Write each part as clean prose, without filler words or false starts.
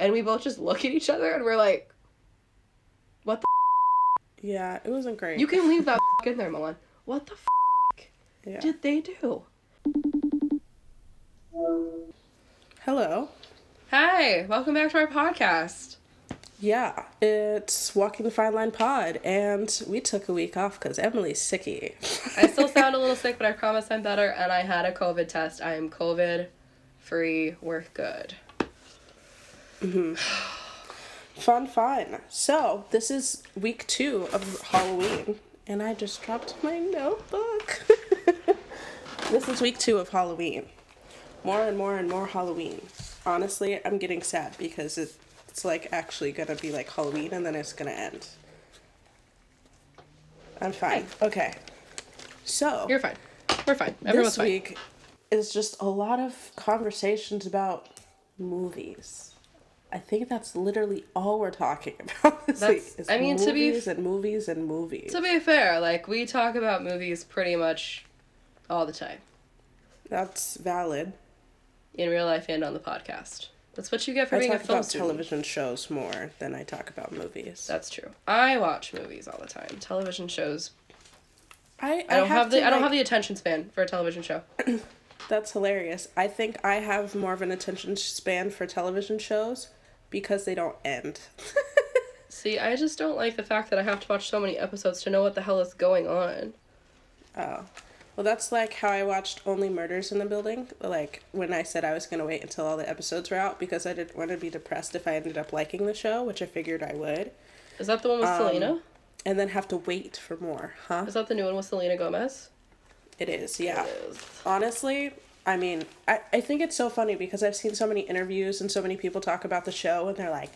And we both just look at each other and we're like, what the Yeah, it wasn't great. You can leave that in there, Mulan. What the did they do? Hello. Hi, welcome back to our podcast. Yeah, it's Walking the Fine Line Pod, and we took a week off because Emily's sicky. I still sound a little sick, but I promise I'm better, and I had a COVID test. I am COVID-free. We're good. Mm-hmm. Fun. So, this is week 2 of Halloween, and I just dropped my notebook. This is week 2 of Halloween. More and more Halloween. Honestly, I'm getting sad because it's like actually gonna be like Halloween and then it's gonna end. I'm fine. Okay. So. You're fine. We're fine. Everyone's this week is just a lot of conversations about movies. I think that's literally all we're talking about this week. Is movies and movies. To be fair, like, we talk about movies pretty much all the time. That's valid. In real life and on the podcast. That's what you get for being a film student. I talk about television shows more than I talk about movies. That's true. I watch movies all the time. Television shows. I don't have the attention span for a television show. That's hilarious. I think I have more of an attention span for television shows because they don't end. See, I just don't like the fact that I have to watch so many episodes to know what the hell is going on. Oh. Well, that's like how I watched Only Murders in the Building. Like, when I said I was going to wait until all the episodes were out because I didn't want to be depressed if I ended up liking the show, which I figured I would. Is that the one with Selena? And then have to wait for more, huh? Is that the new one with Selena Gomez? It is, yeah. It is. Honestly, I mean, I think it's so funny because I've seen so many interviews and so many people talk about the show and they're like,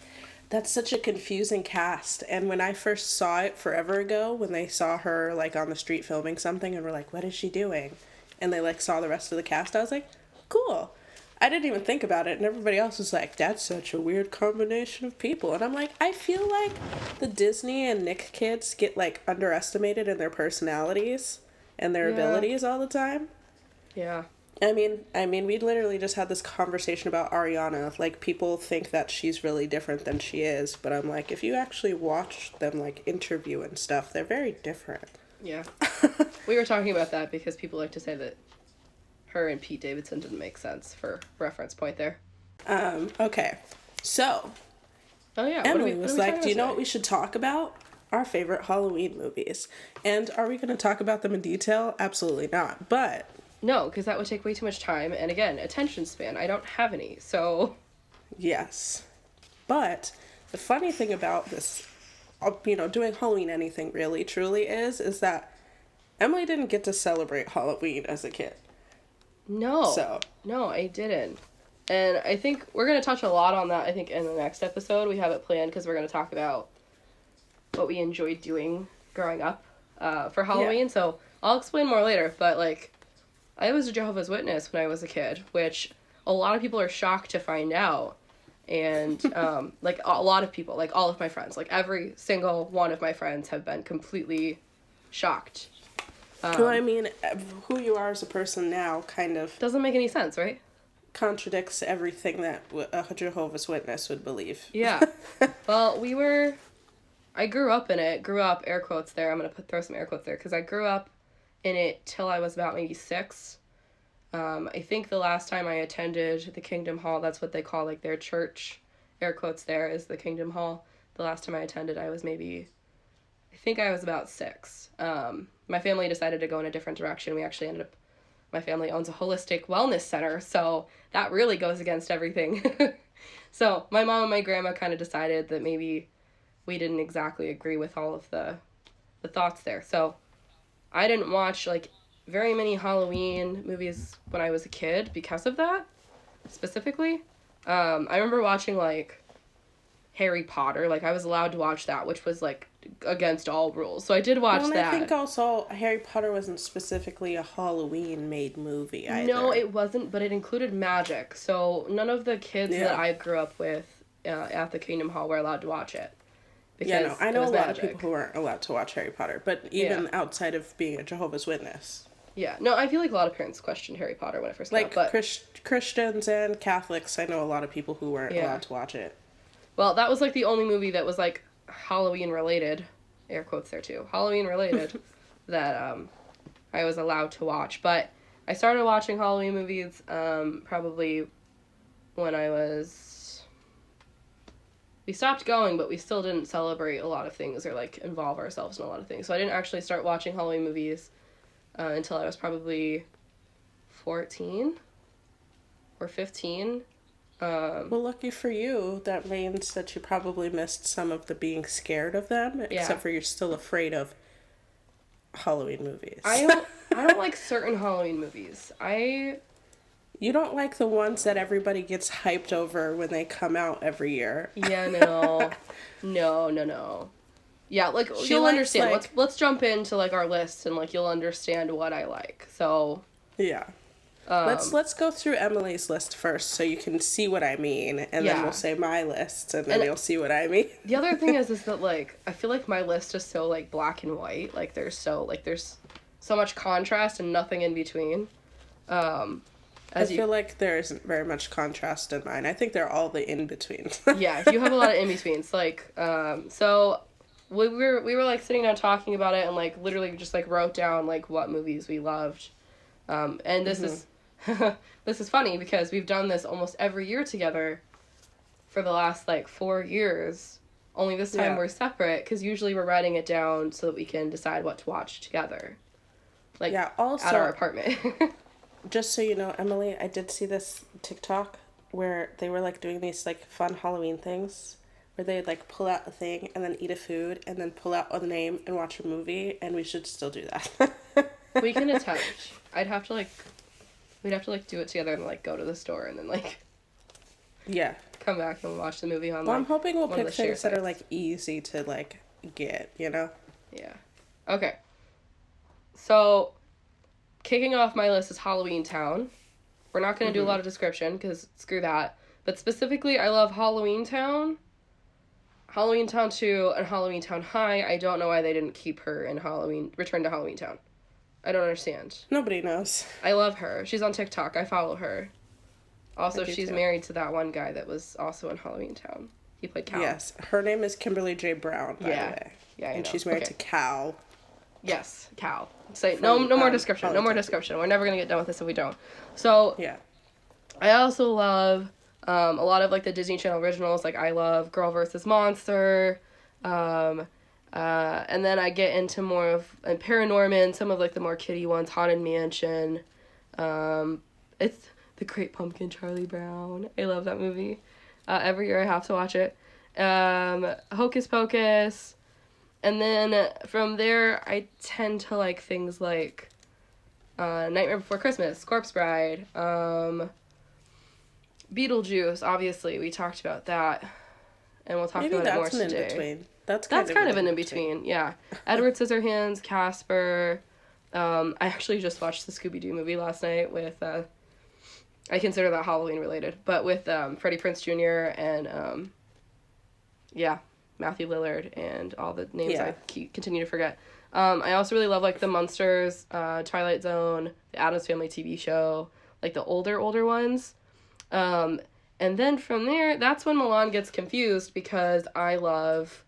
that's such a confusing cast. And when I first saw it forever ago, when they saw her, like, on the street filming something and were like, what is she doing? And they, like, saw the rest of the cast, I was like, cool. I didn't even think about it. And everybody else was like, that's such a weird combination of people. And I'm like, I feel like the Disney and Nick kids get, like, underestimated in their personalities and their abilities all the time. Yeah. I mean, we literally just had this conversation about Ariana. Like, people think that she's really different than she is, but I'm like, if you actually watch them, like, interview and stuff, they're very different. Yeah. We were talking about that because people like to say that her and Pete Davidson didn't make sense for reference point there. Okay. So. Oh, yeah. Emily was like, do you know what we should talk about? Our favorite Halloween movies. And are we going to talk about them in detail? Absolutely not. But. No, because that would take way too much time. And again, attention span. I don't have any, so. Yes. But the funny thing about this, you know, doing Halloween anything really, truly is that Emily didn't get to celebrate Halloween as a kid. No. So. No, I didn't. And I think we're going to touch a lot on that, I think, in the next episode. We have it planned because we're going to talk about what we enjoyed doing growing up for Halloween. Yeah. So I'll explain more later, but, like, I was a Jehovah's Witness when I was a kid, which a lot of people are shocked to find out. And, like, a lot of people, like, all of my friends, like, every single one of my friends have been completely shocked. Well, I mean, who you are as a person now kind of... Doesn't make any sense, right? Contradicts everything that a Jehovah's Witness would believe. Yeah. Well, I grew up in it. Grew up, air quotes there. I'm going to throw some air quotes there, because I grew up in it till I was about maybe 6. I think the last time I attended the Kingdom Hall, that's what they call, like, their church, air quotes there, is the Kingdom Hall. The last time I attended, I was about 6. My family decided to go in a different direction. We actually ended up, my family owns a holistic wellness center, so that really goes against everything. So my mom and my grandma kind of decided that maybe we didn't exactly agree with all of the thoughts there. So I didn't watch, like, very many Halloween movies when I was a kid because of that, specifically. I remember watching, like, Harry Potter. Like, I was allowed to watch that, which was, like, against all rules. So I did watch that. I think also Harry Potter wasn't specifically a Halloween-made movie either. No, it wasn't, but it included magic. So none of the kids that I grew up with at the Kingdom Hall were allowed to watch it. Yeah, no, I know a lot of people who weren't allowed to watch Harry Potter, but even outside of being a Jehovah's Witness. Yeah, no, I feel like a lot of parents questioned Harry Potter when it first came out. Like, Christians and Catholics, I know a lot of people who weren't allowed to watch it. Well, that was, like, the only movie that was, like, Halloween-related, air quotes there, too, Halloween-related, that, I was allowed to watch. But I started watching Halloween movies, probably when we stopped going, but we still didn't celebrate a lot of things or, like, involve ourselves in a lot of things. So I didn't actually start watching Halloween movies until I was probably 14 or 15. Well, lucky for you, that means that you probably missed some of the being scared of them, except for you're still afraid of Halloween movies. I don't like certain Halloween movies. You don't like the ones that everybody gets hyped over when they come out every year. Yeah, no. No. Yeah, like, you'll understand. Like, let's jump into, like, our list, and, like, you'll understand what I like. So... Yeah. Let's go through Emily's list first so you can see what I mean, and then we'll say my list, and then you'll see what I mean. The other thing is that, like, I feel like my list is so, like, black and white. Like, there's so much contrast and nothing in between. I feel like there isn't very much contrast in mine. I think they're all the in-betweens. Yeah, you have a lot of in-betweens. Like, so we were, like, sitting down talking about it and, like, literally just, like, wrote down, like, what movies we loved. And this is... this is funny because we've done this almost every year together for the last, like, 4 years. Only this time we're separate, because usually we're writing it down so that we can decide what to watch together. Like, also, at our apartment. Just so you know, Emily, I did see this TikTok where they were, like, doing these, like, fun Halloween things where they'd, like, pull out a thing and then eat a food and then pull out a name and watch a movie, and we should still do that. We can attempt. We'd have to, like, do it together and, like, go to the store and then, like... Yeah. Come back and watch the movie on, well, like, I'm hoping we'll pick things that are, sites. like, easy to, like, get, you know? Yeah. Okay. So, kicking off my list is Halloweentown. We're not going to do a lot of description, because screw that. But specifically, I love Halloweentown, Halloweentown 2, and Halloweentown High. I don't know why they didn't keep her in Return to Halloweentown. I don't understand. Nobody knows. I love her. She's on TikTok. I follow her. Also, she's too. married to that one guy that was also in Halloweentown. He played Cal. Yes. Her name is Kimberly J. Brown, by the way. Yeah, I and know. she's married to Cal. Yes, Cal. Say no more description. No more description. We're never going to get done with this if we don't. So, yeah. I also love a lot of, like, the Disney Channel originals. Like, I love Girl vs. Monster. And then I get into more of Paranorman, some of, like, the more kiddie ones, Haunted Mansion. It's The Great Pumpkin, Charlie Brown. I love that movie. Every year I have to watch it. Hocus Pocus. And then from there, I tend to like things like Nightmare Before Christmas, Corpse Bride, Beetlejuice, obviously. We talked about that. And we'll talk about it more today. Maybe that's an in-between. That's kind of an in-between, yeah. Edward Scissorhands, Casper. I actually just watched the Scooby-Doo movie last night with, I consider that Halloween related, but with Freddie Prinze Jr. and, Matthew Lillard and all the names I continue to forget. I also really love, like, the Munsters, Twilight Zone, the Addams Family TV show, like, the older ones. And then from there, that's when Mulan gets confused because I love,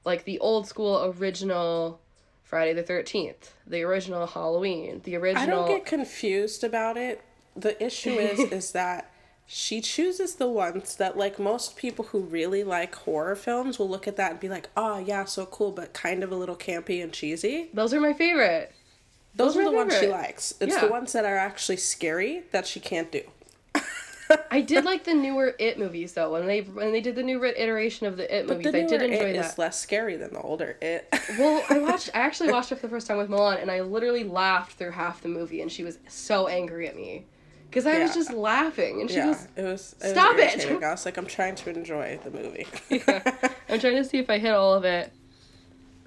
like, the old school original Friday the 13th, the original Halloween, the original... I don't get confused about it. The issue is that she chooses the ones that, like, most people who really like horror films will look at that and be like, oh, yeah, so cool, but kind of a little campy and cheesy. Those are my favorite. Those are the ones she likes. It's the ones that are actually scary that she can't do. I did like the newer It movies, though. When they did the new iteration of the It movies, I did enjoy that. It is less scary than the older It. Well, I actually watched it for the first time with Mulan, and I literally laughed through half the movie, and she was so angry at me. Because I was just laughing, and she was, stop it! I was like, I'm trying to enjoy the movie. I'm trying to see if I hit all of it.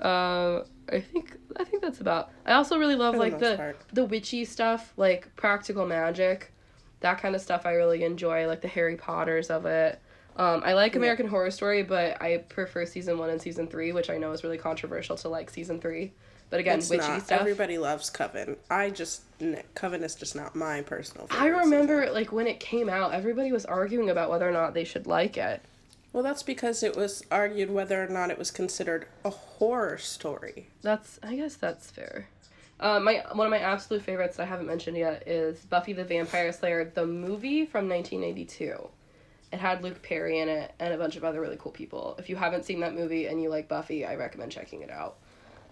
I think that's about... I also really love, like, the witchy stuff, like practical magic. That kind of stuff I really enjoy, like the Harry Potters of it. I like American Horror Story, but I prefer season 1 and season 3, which I know is really controversial to like season 3. But again, witchy stuff. Everybody loves Coven. Coven is just not my personal favorite. I remember, like, when it came out, everybody was arguing about whether or not they should like it. Well, that's because it was argued whether or not it was considered a horror story. I guess that's fair. One of my absolute favorites that I haven't mentioned yet is Buffy the Vampire Slayer, the movie from 1992. It had Luke Perry in it and a bunch of other really cool people. If you haven't seen that movie and you like Buffy, I recommend checking it out.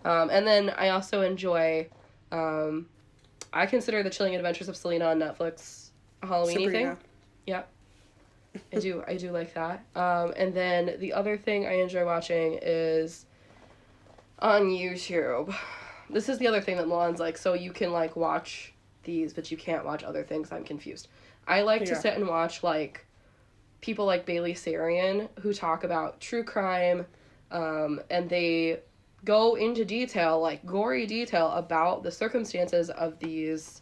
And then I also enjoy, I consider The Chilling Adventures of Selena on Netflix a Halloween-y thing. Yep. I do like that. And then the other thing I enjoy watching is on YouTube. This is the other thing that Milan's like, so you can like watch these, but you can't watch other things. I'm confused. I like to sit and watch like people like Bailey Sarian who talk about true crime, and they go into detail, like gory detail, about the circumstances of these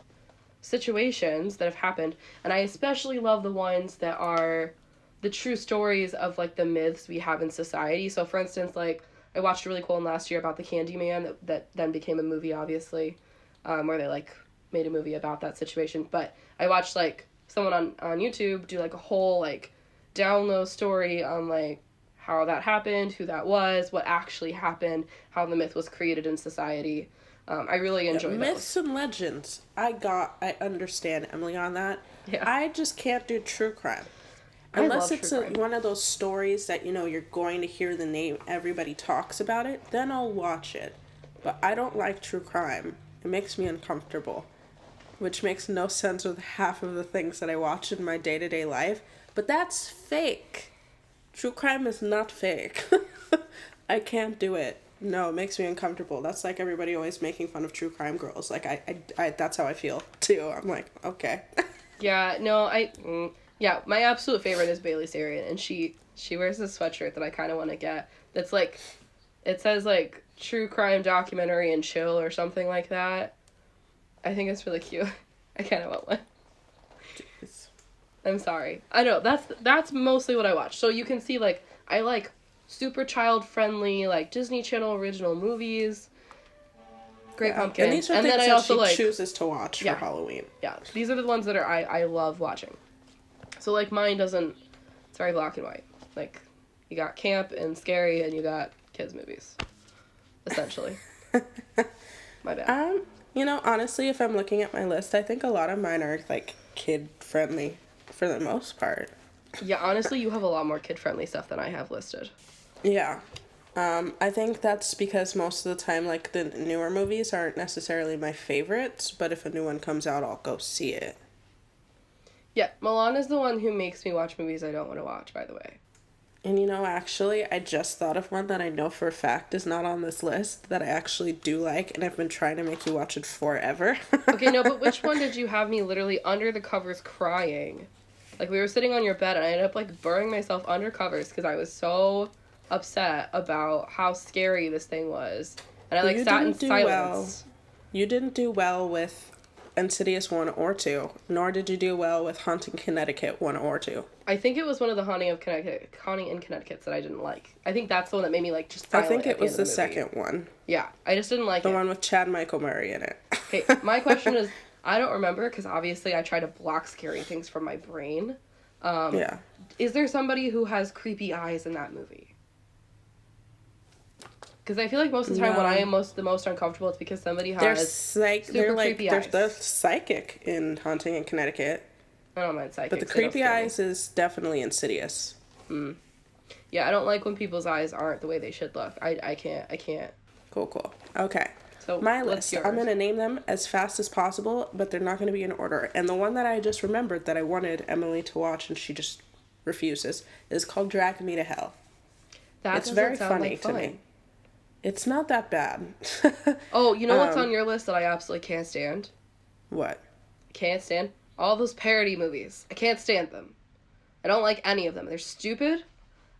situations that have happened. And I especially love the ones that are the true stories of like the myths we have in society. So for instance, like I watched a really cool one last year about the Candyman that then became a movie, obviously, where they like made a movie about that situation. But I watched like someone on YouTube do like a whole like down low story on like how that happened, who that was, what actually happened, how the myth was created in society. I really enjoy those. Myths and legends. I understand Emily on that. Yeah. I just can't do true crime. I Unless love it's true crime. one of those stories that, you know, you're going to hear the name, everybody talks about it, then I'll watch it. But I don't like true crime. It makes me uncomfortable, which makes no sense with half of the things that I watch in my day-to-day life. But that's fake. True crime is not fake. I can't do it. No, it makes me uncomfortable. That's like everybody always making fun of true crime girls. Like, I that's how I feel, too. I'm like, okay. Yeah, no, yeah, my absolute favorite is Bailey Sarian, and she wears this sweatshirt that I kind of want to get. That's like, it says like true crime documentary and chill or something like that. I think it's really cute. I kind of want one. Jeez. I'm sorry. I know, that's mostly what I watch. So you can see, like, I like super child-friendly, like, Disney Channel original movies. Great Pumpkin. And these are and things then I that also, she like, chooses to watch for Halloween. Yeah, these are the ones that I love watching. So, like, mine doesn't... It's very black and white. Like, you got camp and scary, and you got kids' movies. Essentially. My bad. You know, honestly, if I'm looking at my list, I think a lot of mine are, like, kid-friendly for the most part. Yeah, honestly, you have a lot more kid-friendly stuff than I have listed. Yeah. I think that's because most of the time, like, the newer movies aren't necessarily my favorites, but if a new one comes out, I'll go see it. Yeah, Mulan is the one who makes me watch movies I don't want to watch, by the way. And you know, actually, I just thought of one that I know for a fact is not on this list that I actually do like, and I've been trying to make you watch it forever. Okay, no, but which one did you have me literally under the covers crying? Like, we were sitting on your bed, and I ended up, like, burying myself under covers because I was so upset about how scary this thing was. And I, like, sat in silence. You didn't do well with Insidious 1 or 2, nor did you do well with Haunting Connecticut 1 or 2. I think it was one of the Haunting in Connecticut's that I didn't like. I think that's the one that made me, like, just silent. I think it was the movie. second one. Yeah, I just didn't like it. The one with Chad Michael Murray in it. Okay, my question is, I don't remember, because obviously I try to block scary things from my brain. Yeah. Is there somebody who has creepy eyes in that movie? Because I feel like most of the time when I am the most uncomfortable, it's because somebody has super creepy eyes. They're psychic in Haunting in Connecticut. I don't mind psychics. But the creepy eyes is definitely Insidious. Yeah, I don't like when people's eyes aren't the way they should look. I can't. Cool. Okay. So my list. I'm going to name them as fast as possible, but they're not going to be in order. And the one that I just remembered that I wanted Emily to watch and she just refuses is called Drag Me to Hell. It's very funny to me. It's not that bad. Oh, you know what's on your list that I absolutely can't stand? What? Can't stand? All those parody movies. I can't stand them. I don't like any of them. They're stupid.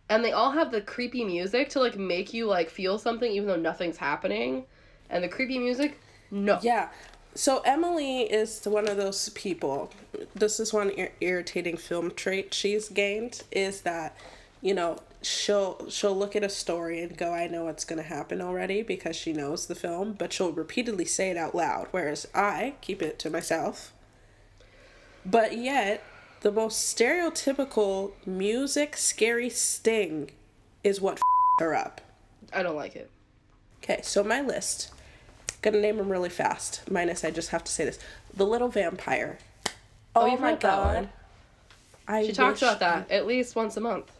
And they all have the creepy music to, like, make you, like, feel something even though nothing's happening. And the creepy music, no. Yeah. So Emily is one of those people. This is one irritating film trait she's gained, is that, you know, she'll look at a story and go, I know what's going to happen already, because she knows the film, but she'll repeatedly say it out loud, whereas I keep it to myself. But yet, The most stereotypical music scary sting is what her up. I don't like it. Okay, so my list. Gonna name them really fast. Minus, I just have to say this. The Little Vampire. Oh, you've heard that one. She talks about that at least once a month.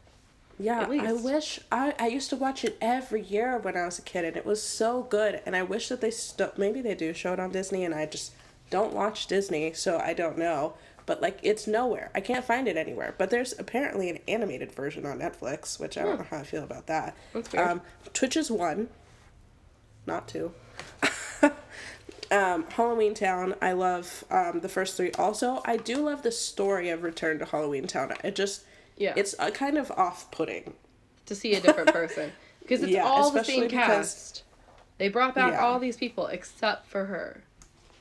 Yeah, I wish. I used to watch it every year when I was a kid, and it was so good. And I wish that they maybe they do show it on Disney, and I just don't watch Disney, so I don't know. But, like, it's nowhere. I can't find it anywhere. But there's apparently an animated version on Netflix, which I don't know how I feel about that. That's weird. Twitch is 1, not 2. Halloweentown, I love the first 3. Also, I do love the story of Return to Halloweentown. It's a kind of off-putting. To see a different person. Because it's all the same cast. They brought back all these people except for her.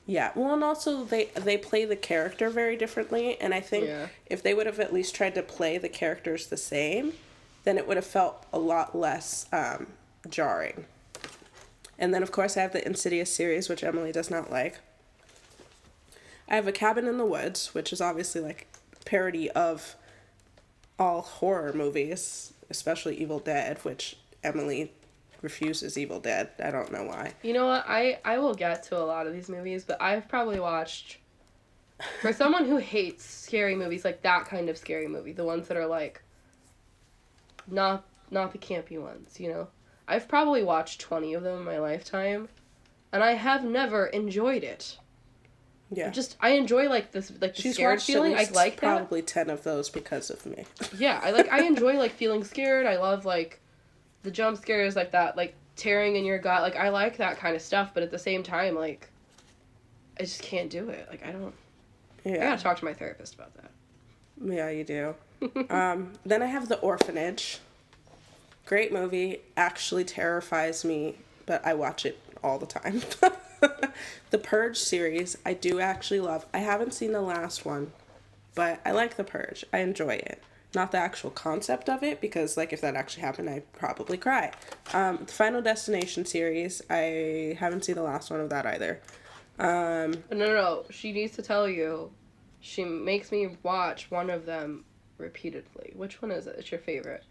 Yeah, well, and also they play the character very differently, and I think if they would have at least tried to play the characters the same, then it would have felt a lot less jarring. And then, of course, I have the Insidious series, which Emily does not like. I have A Cabin in the Woods, which is obviously, like, parody of all horror movies, especially Evil Dead, which Emily refuses Evil Dead. I don't know why. You know what? I will get to a lot of these movies, but I've probably watched... For someone who hates scary movies, like that kind of scary movie, the ones that are, like, not the campy ones, you know? I've probably watched 20 of them in my lifetime, and I have never enjoyed it. Yeah. I enjoy, like, this, like, the scared feeling. I like that. Probably 10 of those because of me. Yeah, I enjoy, like, feeling scared. I love, like, the jump scares, like, that, like, tearing in your gut. Like, I like that kind of stuff, but at the same time, like, I just can't do it. Like, I don't... Yeah. I gotta talk to my therapist about that. Yeah, you do. Then I have The Orphanage. Great movie. Actually terrifies me, but I watch it all the time. The Purge series, I do actually love. I haven't seen the last one, but I like The Purge. I enjoy it. Not the actual concept of it, because, like, if that actually happened, I'd probably cry. The Final Destination series, I haven't seen the last one of that either. No. She needs to tell you. She makes me watch one of them repeatedly. Which one is it? It's your favorite.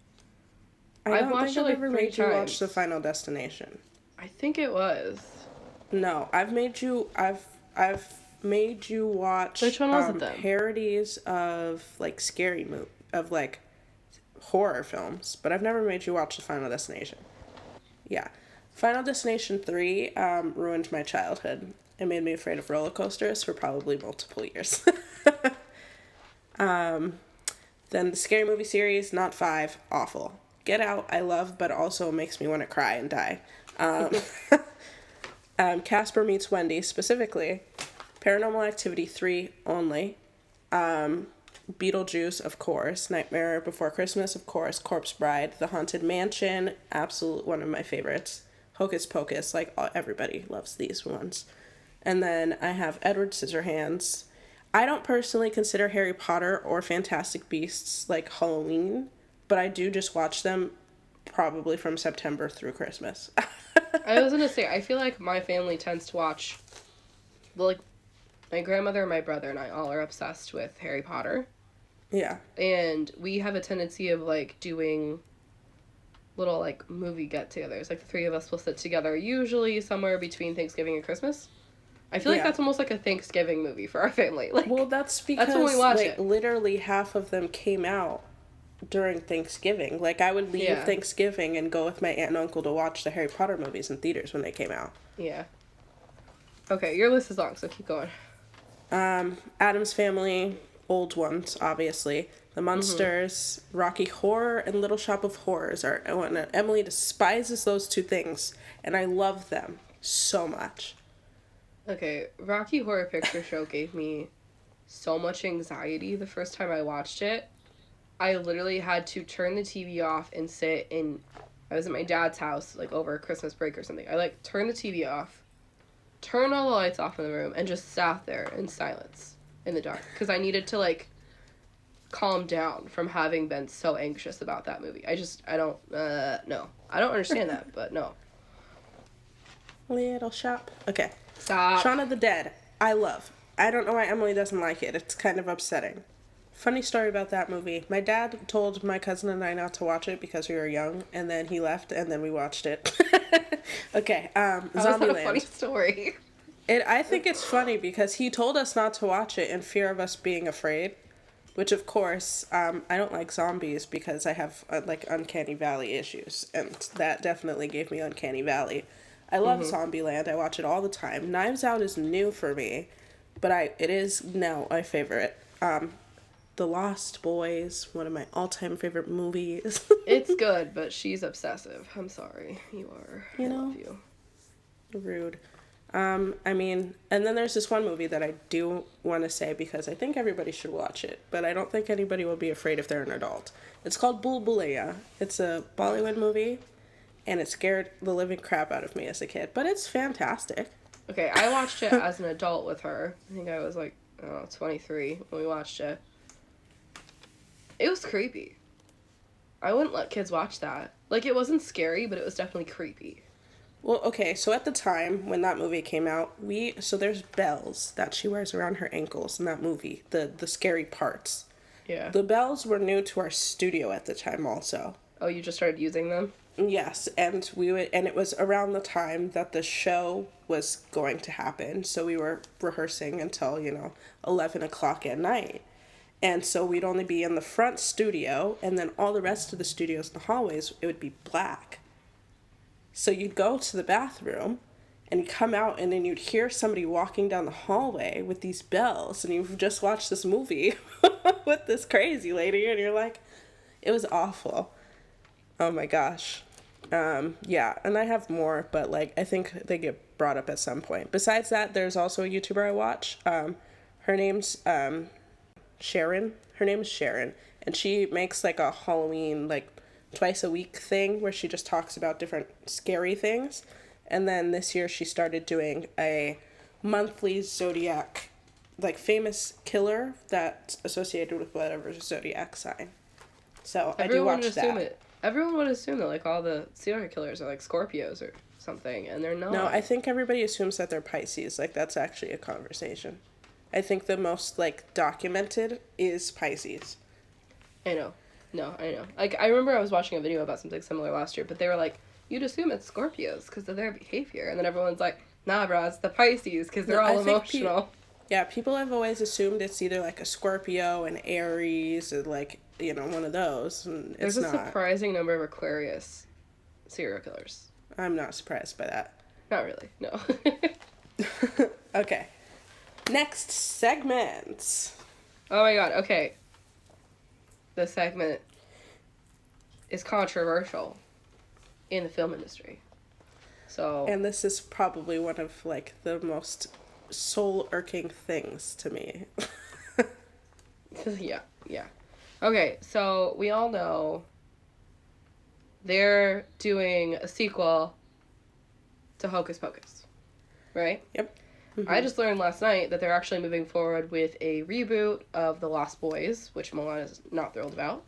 I've watched it like 3 times. You watch The Final Destination. I think it was. No, I've made you watch. Which one was it then? Parodies of, like, of, like, horror films, but I've never made you watch The Final Destination. Yeah. Final Destination 3 ruined my childhood. It made me afraid of roller coasters for probably multiple years. Then the Scary Movie series, not 5, awful. Get Out, I love, but also makes me want to cry and die. Casper Meets Wendy, specifically. Paranormal Activity 3 only. Beetlejuice, of course. Nightmare Before Christmas, of course. Corpse Bride. The Haunted Mansion, absolute one of my favorites. Hocus Pocus, like, everybody loves these ones. And then I have Edward Scissorhands. I don't personally consider Harry Potter or Fantastic Beasts, like, Halloween, but I do just watch them probably from September through Christmas. I was gonna say, I feel like my family tends to watch, like, my grandmother and my brother and I all are obsessed with Harry Potter. Yeah. And we have a tendency of, like, doing little, like, movie get-togethers. Like, the 3 of us will sit together, usually somewhere between Thanksgiving and Christmas. I feel like that's almost like a Thanksgiving movie for our family. Like, well, that's because, that's when we watch it. Literally half of them came out during Thanksgiving. Like, I would leave Thanksgiving and go with my aunt and uncle to watch the Harry Potter movies in theaters when they came out. Yeah. Okay, your list is long, so keep going. Addams Family, old ones, obviously. The Munsters, Rocky Horror, and Little Shop of Horrors are... Emily despises those 2 things, and I love them so much. Okay, Rocky Horror Picture Show gave me so much anxiety the first time I watched it. I literally had to turn the TV off and sit in... I was at my dad's house, like, over Christmas break or something. I, like, turned the TV off, turned all the lights off in the room, and just sat there in silence in the dark. Because I needed to, like, calm down from having been so anxious about that movie. I don't understand that, but no. Little Shop. Okay. Stop. Shaun of the Dead. I love. I don't know why Emily doesn't like it. It's kind of upsetting. Funny story about that movie. My dad told my cousin and I not to watch it because we were young, and then he left, and then we watched it. Okay, How is that a funny Zombieland. story? I think it's funny because he told us not to watch it in fear of us being afraid, which of course, I don't like zombies because I have like Uncanny Valley issues, and that definitely gave me Uncanny Valley. I love Zombieland. I watch it all the time. Knives Out is new for me, but it is now my favorite. The Lost Boys, one of my all-time favorite movies. It's good, but she's obsessive. I'm sorry. You are. I love you. Rude. I mean, and then there's this one movie that I do want to say because I think everybody should watch it, but I don't think anybody will be afraid if they're an adult. It's called Bulbulaya. It's a Bollywood movie, and it scared the living crap out of me as a kid, but it's fantastic. Okay, I watched it as an adult with her. I think I was like, 23 when we watched it. It was creepy. I wouldn't let kids watch that. Like, it wasn't scary, but it was definitely creepy. Well, okay, so at the time when that movie came out, so there's bells that she wears around her ankles in that movie, the scary parts. Yeah. The bells were new to our studio at the time also. Oh, you just started using them? Yes, and it was around the time that the show was going to happen, so we were rehearsing until, 11 o'clock at night. And so we'd only be in the front studio, and then all the rest of the studios in the hallways, it would be black. So you'd go to the bathroom, and you'd come out, and then you'd hear somebody walking down the hallway with these bells, and you've just watched this movie with this crazy lady, and you're like, it was awful. Oh my gosh. Yeah, and I have more, but, I think they get brought up at some point. Besides that, there's also a YouTuber I watch. Her name's, Sharon. Her name is Sharon, and she makes a Halloween twice a week thing where she just talks about different scary things. And then this year she started doing a monthly zodiac famous killer that's associated with whatever zodiac sign. So I do watch that. Everyone would assume that all the serial killers are Scorpios or something, and they're not. No, I think everybody assumes that they're Pisces. That's actually a conversation. I think the most documented is Pisces. I know. No, I know. I remember I was watching a video about something similar last year, but they were like, you'd assume it's Scorpios because of their behavior. And then everyone's like, nah, bro, it's the Pisces because they're all emotional. People have always assumed it's either a Scorpio, an Aries, or one of those. And There's a surprising number of Aquarius serial killers. I'm not surprised by that. Not really, no. Okay. Next segment. Oh my god, okay. This segment is controversial in the film industry. So. And this is probably one of the most soul-irking things to me. Yeah. Okay, so we all know they're doing a sequel to Hocus Pocus, right? Yep. Mm-hmm. I just learned last night that they're actually moving forward with a reboot of The Lost Boys, which Mulan is not thrilled about.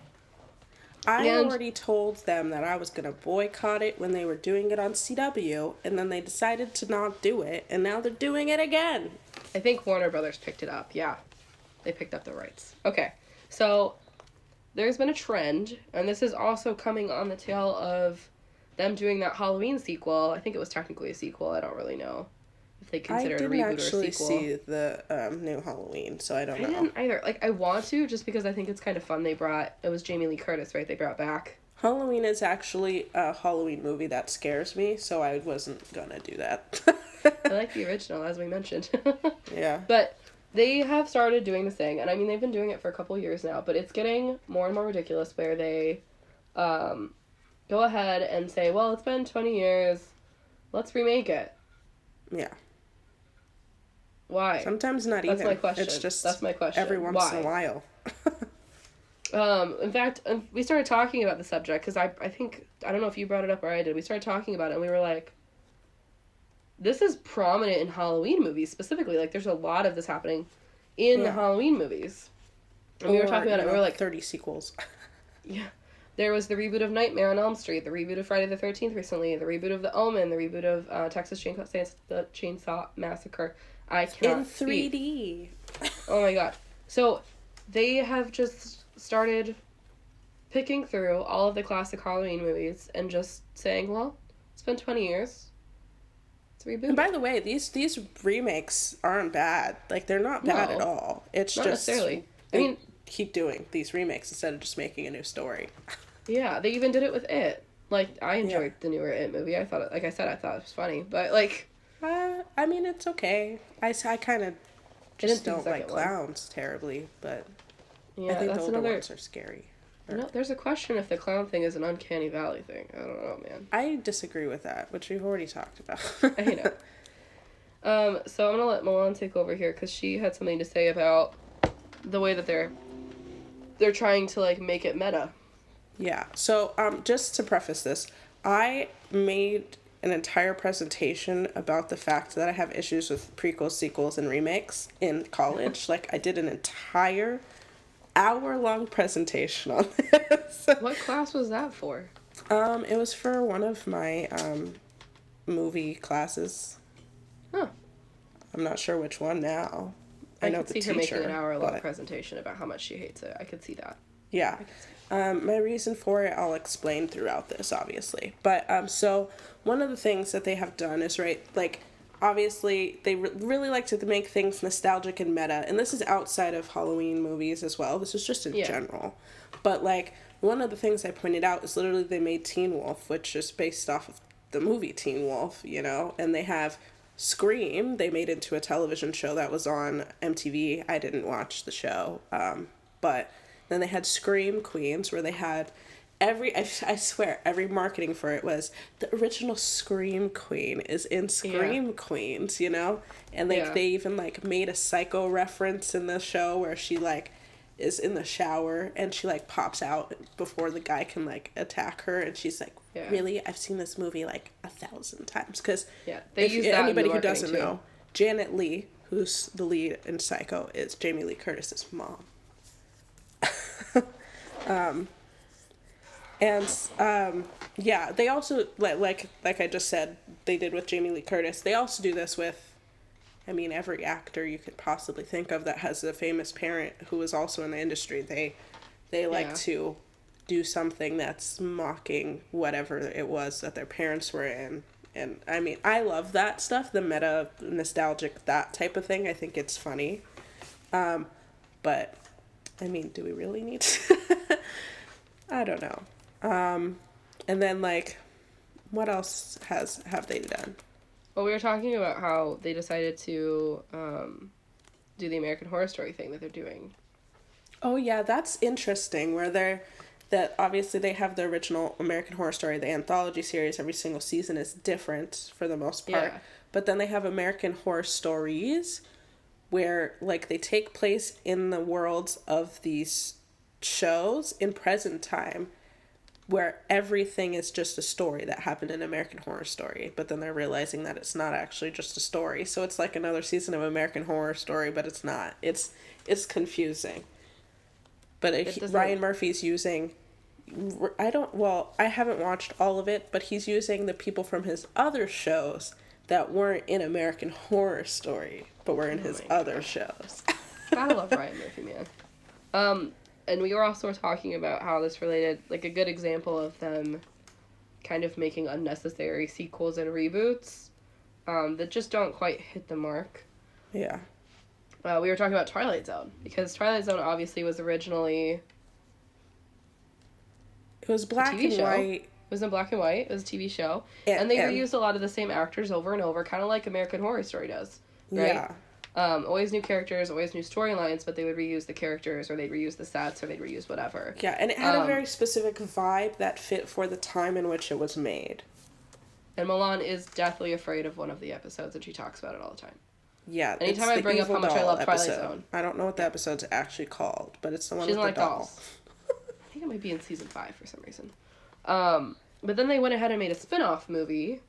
I already told them that I was going to boycott it when they were doing it on CW, and then they decided to not do it, and now they're doing it again. I think Warner Brothers picked it up, yeah. They picked up the rights. Okay, so there's been a trend, and this is also coming on the tail of them doing that Halloween sequel. I think it was technically a sequel, I don't really know if they consider it a reboot or a sequel. I didn't actually see the new Halloween, so I don't know. I didn't either. I want to, just because I think it's kind of fun. It was Jamie Lee Curtis, right? They brought back. Halloween is actually a Halloween movie that scares me, so I wasn't gonna do that. I like the original, as we mentioned. Yeah. But they have started doing this thing, and I mean, they've been doing it for a couple years now, but it's getting more and more ridiculous where they go ahead and say, well, it's been 20 years, let's remake it. Yeah. Why? Sometimes not even. That's my question. That's my question. Every once in a while. In fact, we started talking about the subject because I think, I don't know if you brought it up or I did. We started talking about it and we were like, this is prominent in Halloween movies specifically. There's a lot of this happening in the Halloween movies. And we were talking about it and we were like... 30 sequels. Yeah. There was the reboot of Nightmare on Elm Street, the reboot of Friday the 13th recently, the reboot of The Omen, the reboot of Texas Chainsaw Massacre. I cannot in 3D. Oh my god. So they have just started picking through all of the classic Halloween movies and just saying, well, it's been 20 years. Let's reboot. And by the way, these remakes aren't bad. Like, they're not bad at all. It's not just necessarily. they keep doing these remakes instead of just making a new story. Yeah, they even did it with It. Like, I enjoyed the newer It movie. I thought, like I said, I thought it was funny. But, like... I mean, it's okay. I kind of just don't like clowns terribly, but yeah, I think the older ones are scary. There's a question if the clown thing is an Uncanny Valley thing. I don't know, man. I disagree with that, which we've already talked about. I know. So I'm going to let Mulan take over here, because she had something to say about the way that they're trying to, like, make it meta. Yeah, so just to preface this, I made an entire presentation about the fact that I have issues with prequels, sequels, and remakes in college. Like, I did an entire hour-long presentation on this. What class was that for? It was for one of my movie classes. Huh. I'm not sure which one now. I know the teacher. I could see her making an hour-long presentation about how much she hates it. I could see that. Yeah. My reason for it, I'll explain throughout this, obviously. But, so, one of the things that they have done is, right, like, obviously, they really like to make things nostalgic and meta. And this is outside of Halloween movies as well. This is just in general. But, like, one of the things I pointed out is literally they made Teen Wolf, which is based off of the movie Teen Wolf, you know? And they have Scream. They made into a television show that was on MTV. I didn't watch the show. But... Then they had Scream Queens, where they had I swear, every marketing for it was, the original Scream Queen is in Scream Queens, you know? And, like, they even, like, made a Psycho reference in the show where she, like, is in the shower and she, like, pops out before the guy can, like, attack her. And she's like, really? I've seen this movie, like, 1,000 times. Because anybody who doesn't know, Janet Leigh, who's the lead in Psycho, is Jamie Lee Curtis's mom. They also, like I just said, they did with Jamie Lee Curtis. They also do this with, I mean, every actor you could possibly think of that has a famous parent who is also in the industry. They like to do something that's mocking whatever it was that their parents were in. And, I mean, I love that stuff, the meta, nostalgic, that type of thing. I think it's funny. But... I mean, do we really need to? I don't know. And then, like, what else have they done? Well, we were talking about how they decided to do the American Horror Story thing that they're doing. Oh, yeah, that's interesting, where that obviously they have the original American Horror Story, the anthology series, every single season is different for the most part. Yeah. But then they have American Horror Stories, where, like, they take place in the worlds of these shows in present time, where everything is just a story that happened in American Horror Story, but then they're realizing that it's not actually just a story. So it's like another season of American Horror Story, but it's not. It's confusing. But Ryan Murphy's using... I haven't watched all of it, but he's using the people from his other shows that weren't in American Horror Story, but were in his other shows. I love Ryan Murphy, man. And we were also talking about how this related, like, a good example of them kind of making unnecessary sequels and reboots that just don't quite hit the mark. Yeah. We were talking about Twilight Zone, because Twilight Zone obviously was originally... It was black and white. It was in black and white. It was a TV show. And they reused a lot of the same actors over and over, kind of like American Horror Story does, right? Yeah. Always new characters, always new storylines, but they would reuse the characters, or they'd reuse the sets, or they'd reuse whatever. Yeah, and it had a very specific vibe that fit for the time in which it was made. And Mulan is deathly afraid of one of the episodes, and she talks about it all the time. Yeah. Anytime I bring up how much I love Twilight Zone. I don't know what the episode's actually called, but it's the one with the doll. Dolls. I think it might be in season 5 for some reason. But then they went ahead and made a spin-off movie.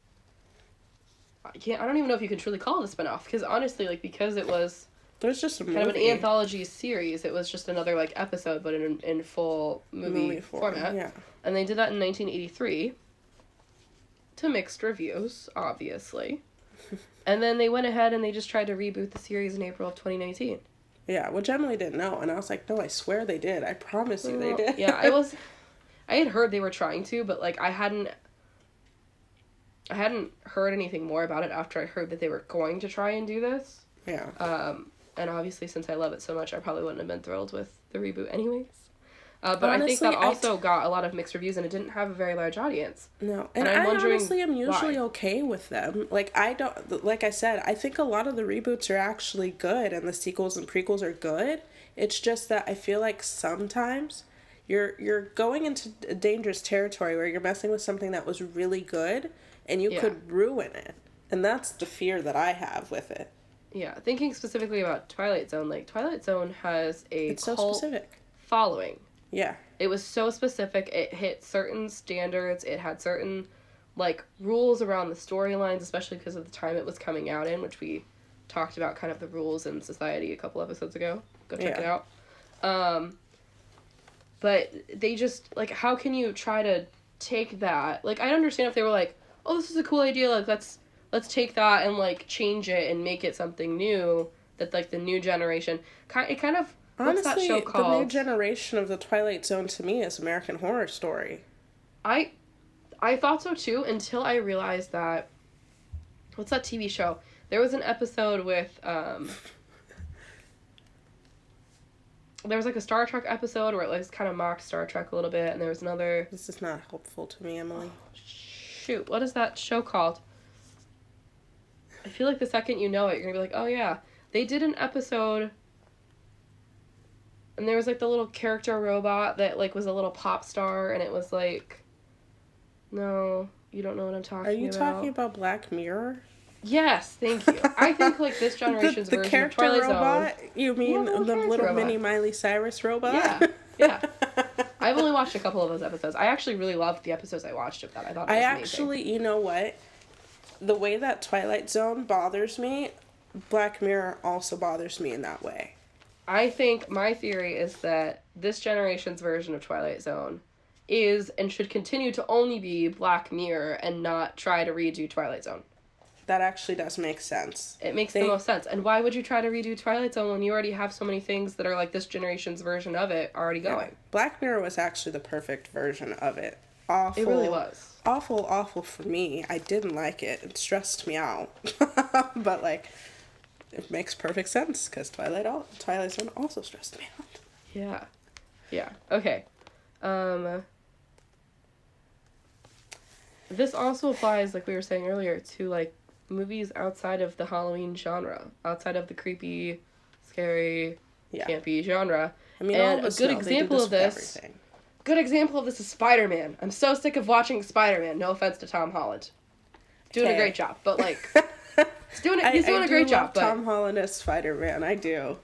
I don't even know if you can truly call it a spin-off, because honestly, like, because it was there's just a movie. Kind of an anthology series, it was just another, like, episode, but in full movie format. Yeah. And they did that in 1983 to mixed reviews, obviously. And then they went ahead and they just tried to reboot the series in April of 2019. Yeah, which Emily didn't know, and I was like, no, I swear they did. I promise you they did. Yeah, I had heard they were trying to, but, like, I hadn't heard anything more about it after I heard that they were going to try and do this. Yeah. And obviously, since I love it so much, I probably wouldn't have been thrilled with the reboot anyways. But honestly, I think that also got a lot of mixed reviews, and it didn't have a very large audience. No, and I honestly am usually okay with them. Like, I don't, like I said, I think a lot of the reboots are actually good, and the sequels and prequels are good. It's just that I feel like sometimes you're going into a dangerous territory where you're messing with something that was really good, and you could ruin it. And that's the fear that I have with it. Yeah, thinking specifically about Twilight Zone, like, Twilight Zone has a cult following. Yeah. It was so specific. It hit certain standards. It had certain, like, rules around the storylines, especially because of the time it was coming out in, which we talked about kind of the rules in society a couple episodes ago. Go check it out. But they just, like, how can you try to take that? Like, I understand if they were like, oh, this is a cool idea, like, let's take that and, like, change it and make it something new that, like, the new generation, it kind of, what's that show called? The new generation of the Twilight Zone to me is American Horror Story. I thought so too until I realized that, what's that TV show? There was an episode with, there was, like, a Star Trek episode where it, like, kind of mocked Star Trek a little bit, and there was another... This is not helpful to me, Emily. Oh, shoot, what is that show called? I feel like the second you know it, you're gonna be like, oh yeah. They did an episode, and there was, like, the little character robot that, like, was a little pop star, and it was, like... No, you don't know what I'm talking about. Are you talking about Black Mirror? Yes, thank you. I think, like, this generation's the version of Twilight robot? Zone... You mean the little robot. Mini Miley Cyrus robot? Yeah. I've only watched a couple of those episodes. I actually really loved the episodes I watched of that. I thought it was amazing. Actually, you know what? The way that Twilight Zone bothers me, Black Mirror also bothers me in that way. I think my theory is that this generation's version of Twilight Zone is and should continue to only be Black Mirror and not try to redo Twilight Zone. That actually does make sense. It makes the most sense. And why would you try to redo Twilight Zone when you already have so many things that are like this generation's version of it already going? Yeah. Black Mirror was actually the perfect version of it. Awful. It really was. Awful for me. I didn't like it. It stressed me out. But, like, it makes perfect sense because Twilight Zone also stressed me out. Yeah. Yeah. Okay. This also applies, like we were saying earlier, to, like, movies outside of the Halloween genre, outside of the creepy, scary, campy genre. I mean, and a good example of this. Good example of this is Spider-Man. I'm so sick of watching Spider-Man. No offense to Tom Holland, doing a great job, but like, he's doing a great job. But Tom Holland as Spider-Man, I do.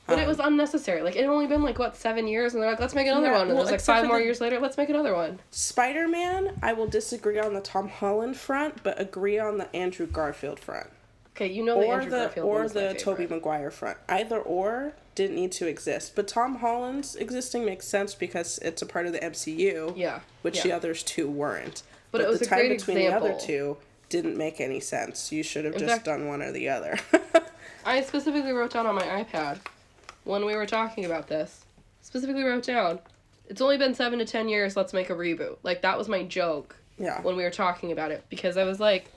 But it was unnecessary. Like, it had only been, like, 7 years? And they're like, let's make another one. And it was, like, 5 more years later, let's make another one. Spider-Man, I will disagree on the Tom Holland front, but agree on the Andrew Garfield front. Okay, you know the Andrew Garfield one is my favorite. Or the Tobey Maguire front. Either or didn't need to exist. But Tom Holland's existing makes sense because it's a part of the MCU. Yeah. Which the others two weren't. But it was the a time great between example. the other two didn't make any sense. You should have just done one or the other. I specifically wrote down on my iPad, when we were talking about this, specifically wrote down, it's only been 7 to 10 years, let's make a reboot. Like, that was my joke when we were talking about it. Because I was like,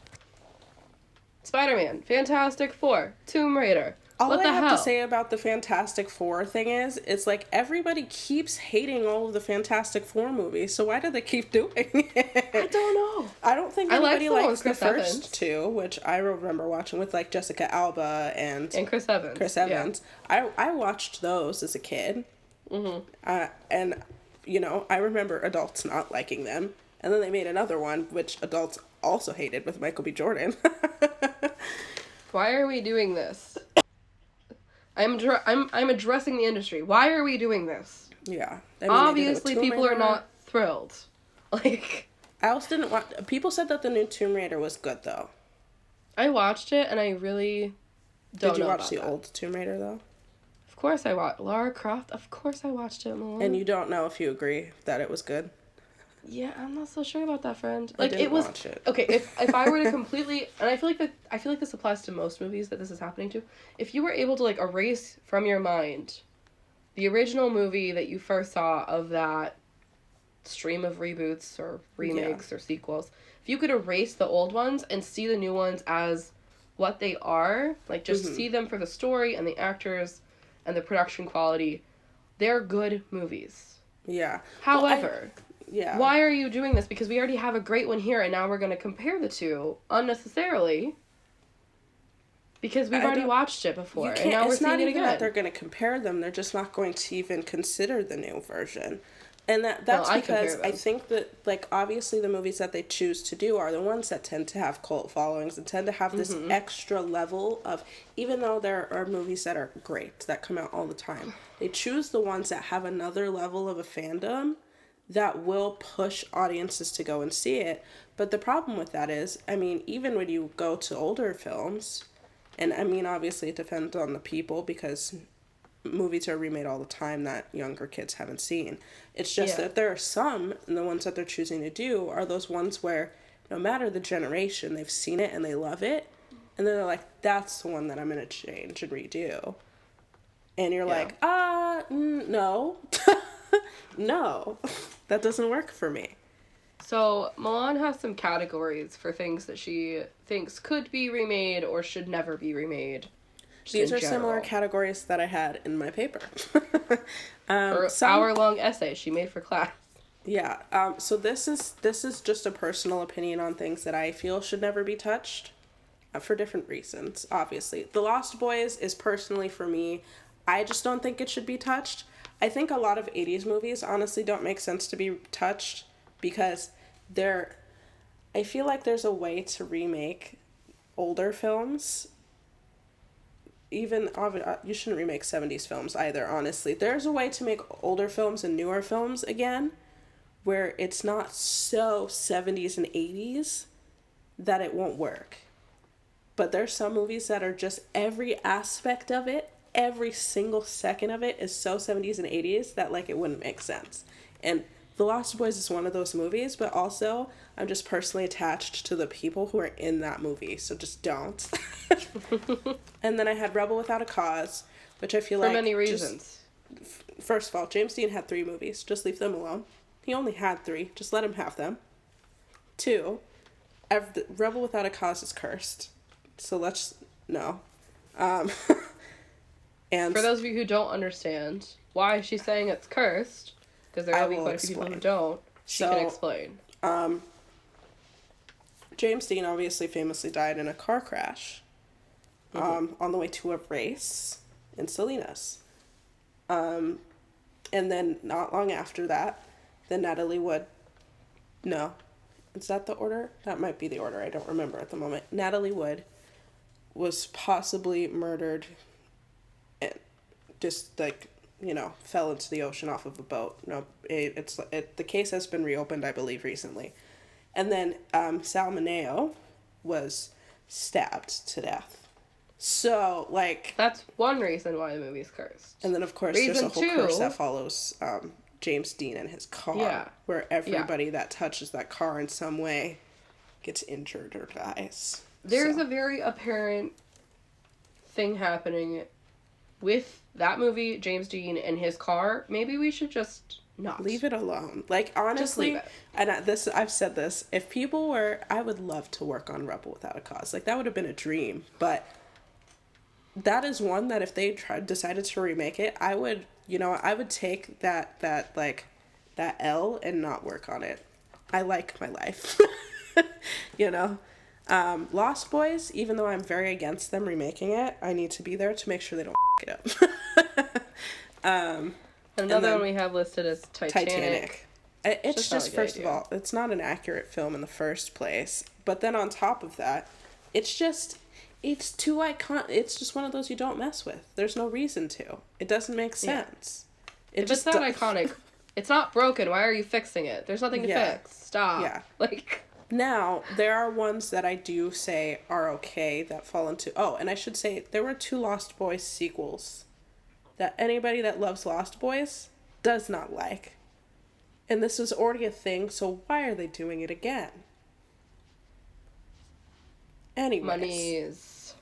Spider-Man, Fantastic Four, Tomb Raider, All I have to say about the Fantastic Four thing is, it's like everybody keeps hating all of the Fantastic Four movies, so why do they keep doing it? I don't know. I don't think anybody likes the first two, which I remember watching with, like, Jessica Alba and Chris Evans. Yeah. I watched those as a kid. Mm-hmm. And, you know, I remember adults not liking them. And then they made another one, which adults also hated, with Michael B. Jordan. Why are we doing this? I'm addressing the industry. Why are we doing this? Yeah. I mean, obviously, people are not thrilled. Like, I also didn't watch... People said that the new Tomb Raider was good, though. I watched it, and I really don't know. Did you watch the old Tomb Raider, though? Of course I watched. Lara Croft, of course I watched it, Mulan. And you don't know if you agree that it was good? Yeah, I'm not so sure about that, friend. I Like, didn't it was... watch it. Okay, if I were to completely... And I feel like this applies to most movies that this is happening to. If you were able to, like, erase from your mind the original movie that you first saw of that stream of reboots or remakes or sequels, if you could erase the old ones and see the new ones as what they are, like, just see them for the story and the actors and the production quality, they're good movies. Yeah. However... Yeah. Why are you doing this? Because we already have a great one here, and now we're going to compare the two unnecessarily. Because we've already watched it before, and now we're seeing it again. It's not even that they're going to compare them; they're just not going to even consider the new version, and that's because I think that, like, obviously the movies that they choose to do are the ones that tend to have cult followings and tend to have this extra level of, even though there are movies that are great that come out all the time, they choose the ones that have another level of a fandom that will push audiences to go and see it. But the problem with that is, I mean, even when you go to older films, and I mean, obviously it depends on the people because movies are remade all the time that younger kids haven't seen. It's just that there are some, and the ones that they're choosing to do are those ones where no matter the generation, they've seen it and they love it. And then they're like, that's the one that I'm going to change and redo. And you're like, no. No, that doesn't work for me. So, Mulan has some categories for things that she thinks could be remade or should never be remade. These are similar categories that I had in my paper. Her hour-long essay she made for class. Yeah, so this is just a personal opinion on things that I feel should never be touched, for different reasons, obviously. The Lost Boys is personally, for me, I just don't think it should be touched. I think a lot of 80s movies honestly don't make sense to be touched because I feel like there's a way to remake older films. Even, you shouldn't remake 70s films either, honestly. There's a way to make older films and newer films again where it's not so 70s and 80s that it won't work. But there's some movies that are just every aspect of it, every single second of it is so 70s and 80s that, like, it wouldn't make sense. And The Lost Boys is one of those movies, but also I'm just personally attached to the people who are in that movie, so just don't. And then I had Rebel Without a Cause, which I feel like... For many reasons. First of all, James Dean had 3 movies. Just leave them alone. He only had 3. Just let him have them. 2, Rebel Without a Cause is cursed. So let's... No. And for those of you who don't understand why she's saying it's cursed, because there will be quite a few people who don't, she can explain. James Dean obviously famously died in a car crash on the way to a race in Salinas. And then not long after that, then Natalie Wood... No. Is that the order? That might be the order. I don't remember at the moment. Natalie Wood was possibly murdered and just, like, you know, fell into the ocean off of a boat. No, the case has been reopened, I believe, recently. And then Sal Mineo was stabbed to death. So, like... That's one reason why the movie's cursed. And then, of course, there's a whole curse that follows James Dean and his car, where everybody that touches that car in some way gets injured or dies. There's a very apparent thing happening with that movie, James Dean, and his car. Maybe we should just not. Leave it alone. Like, honestly, and I've said this, if people were... I would love to work on Rebel Without a Cause. Like, that would have been a dream. But that is one that if they decided to remake it, I would take that L and not work on it. I like my life. You know? Lost Boys, even though I'm very against them remaking it, I need to be there to make sure they don't it up. Another one we have listed is Titanic. It's just first of all, it's not an accurate film in the first place. But then on top of that, it's too iconic. It's just one of those you don't mess with. There's no reason to. It doesn't make sense. Yeah. If it's not iconic, it's not broken. Why are you fixing it? There's nothing to fix. Stop. Yeah. Like... Now, there are ones that I do say are okay that fall into... Oh, and I should say, there were 2 Lost Boys sequels that anybody that loves Lost Boys does not like. And this was already a thing, so why are they doing it again? Anyways. Monies.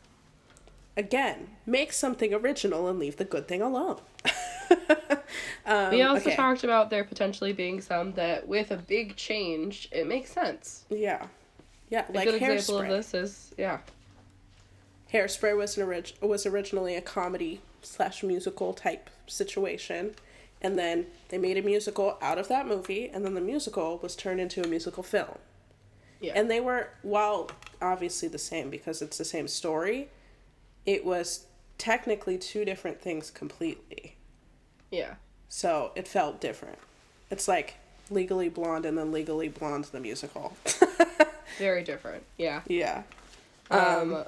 Again, make something original and leave the good thing alone. We also talked about there potentially being some that with a big change, it makes sense. Yeah. Yeah, a like good Hairspray. example of this is, Hairspray was originally a comedy/musical type situation, and then they made a musical out of that movie, and then the musical was turned into a musical film. Yeah. And they were, while obviously the same because it's the same story, it was technically two different things completely. Yeah. So it felt different. It's like Legally Blonde and then Legally Blonde the musical. Very different. Yeah. Yeah. Um,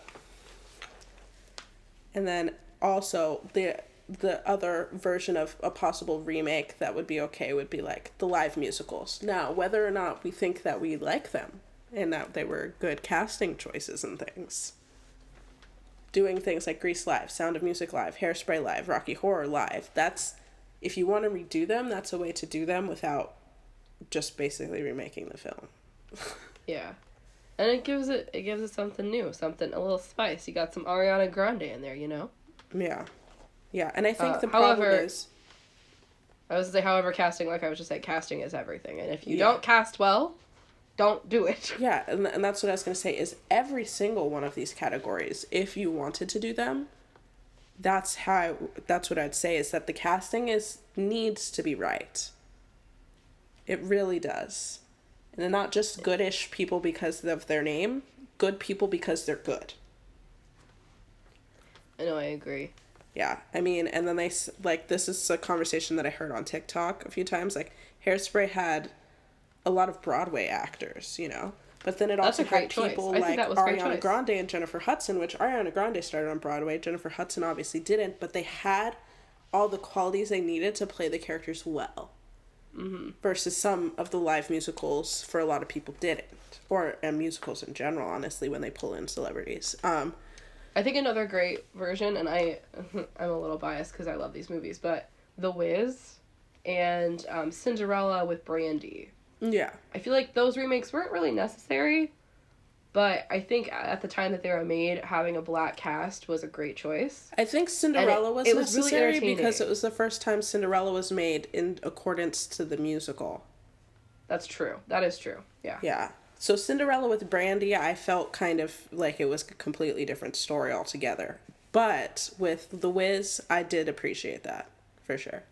And then also the other version of a possible remake that would be okay would be like the live musicals. Now, whether or not we think that we like them and that they were good casting choices and things. Doing things like Grease Live, Sound of Music Live, Hairspray Live, Rocky Horror Live. That's, if you want to redo them, that's a way to do them without just basically remaking the film. Yeah. And it gives it something new, something, a little spice. You got some Ariana Grande in there, you know? Yeah. Yeah, and I think the problem is... I was going to say, however, casting, like I was just saying, casting is everything. And if you don't cast well, don't do it. Yeah, and that's what I was going to say, is every single one of these categories, if you wanted to do them, that's what I'd say, is that the casting needs to be right. It really does. And they're not just goodish people because of their name, good people because they're good. I know, I agree. Yeah, I mean, and then they, like, this is a conversation that I heard on TikTok a few times, like, Hairspray had a lot of Broadway actors, you know, but then it also had people like Ariana Grande and Jennifer Hudson, which Ariana Grande started on Broadway, Jennifer Hudson obviously didn't, but they had all the qualities they needed to play the characters well. Mm-hmm. Versus some of the live musicals, for a lot of people, didn't. And musicals in general, honestly, when they pull in celebrities. I think another great version, and I'm a little biased because I love these movies, but The Wiz and Cinderella with Brandy. Yeah. I feel like those remakes weren't really necessary, but I think at the time that they were made, having a black cast was a great choice. I think Cinderella was necessary really because it was the first time Cinderella was made in accordance to the musical. That's true. That is true. Yeah. Yeah. So Cinderella with Brandy, I felt kind of like it was a completely different story altogether. But with The Wiz, I did appreciate that, for sure.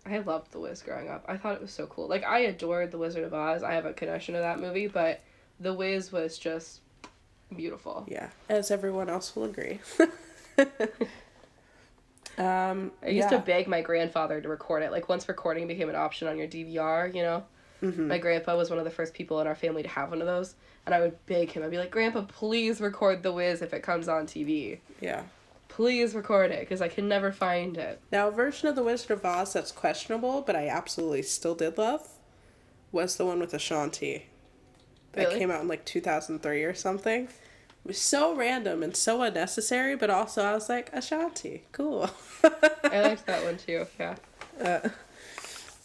I loved The Wiz growing up. I thought it was so cool. Like, I adored The Wizard of Oz. I have a connection to that movie, but The Wiz was just beautiful. Yeah, as everyone else will agree. I used to beg my grandfather to record it. Like, once recording became an option on your DVR, you know? Mm-hmm. My grandpa was one of the first people in our family to have one of those. And I would beg him. I'd be like, Grandpa, please record The Wiz if it comes on TV. Yeah. Please record it, because I can never find it. Now, a version of The Wizard of Oz that's questionable, but I absolutely still did love, was the one with Ashanti. That came out in, like, 2003 or something. It was so random and so unnecessary, but also I was like, Ashanti, cool. I liked that one, too, yeah.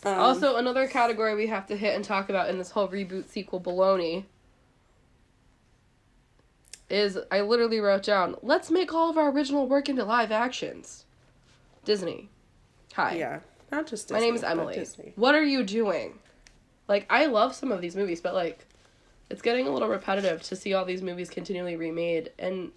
Also, another category we have to hit and talk about in this whole reboot sequel baloney is, I literally wrote down, let's make all of our original work into live actions. Disney. Hi. Yeah, not just Disney. My name is Emily. What are you doing? Like, I love some of these movies, but, like, it's getting a little repetitive to see all these movies continually remade. And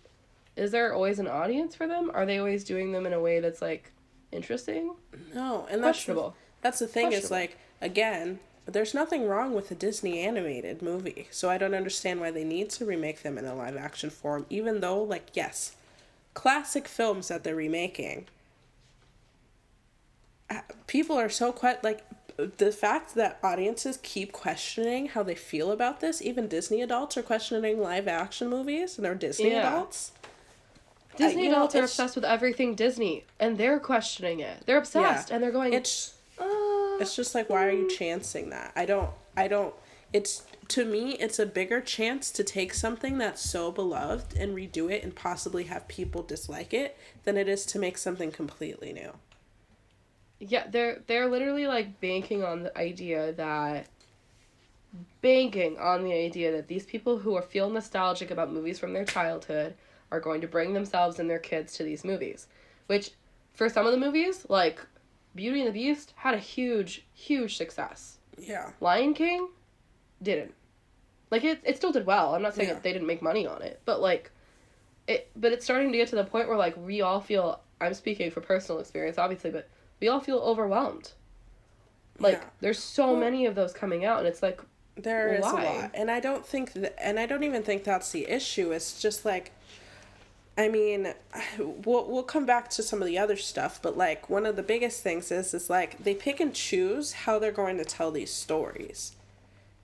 is there always an audience for them? Are they always doing them in a way that's, like, interesting? No, and questionable. That's the thing is, like, again, there's nothing wrong with a Disney animated movie. So I don't understand why they need to remake them in a live action form, even though, like, yes, classic films that they're remaking. People are so like, the fact that audiences keep questioning how they feel about this, even Disney adults are questioning live action movies, and they're Disney adults. Disney adults are obsessed with everything Disney, and they're questioning it. They're obsessed, and they're going... It's just like, why are you chancing that? I don't, it's, to me, it's a bigger chance to take something that's so beloved and redo it and possibly have people dislike it than it is to make something completely new. Yeah, they're literally like banking on the idea that these people who are feel nostalgic about movies from their childhood are going to bring themselves and their kids to these movies. Which, for some of the movies, like Beauty and the Beast, had a huge, huge success. Yeah. Lion King didn't. Like, it still did well. I'm not saying that they didn't make money on it. But, like, it's starting to get to the point where, like, we all feel... I'm speaking for personal experience, obviously, but we all feel overwhelmed. Like, there's so many of those coming out, and it's like, there is a lot. And I don't even think that's the issue. It's just, like... I mean, we'll come back to some of the other stuff, but, like, one of the biggest things is like, they pick and choose how they're going to tell these stories.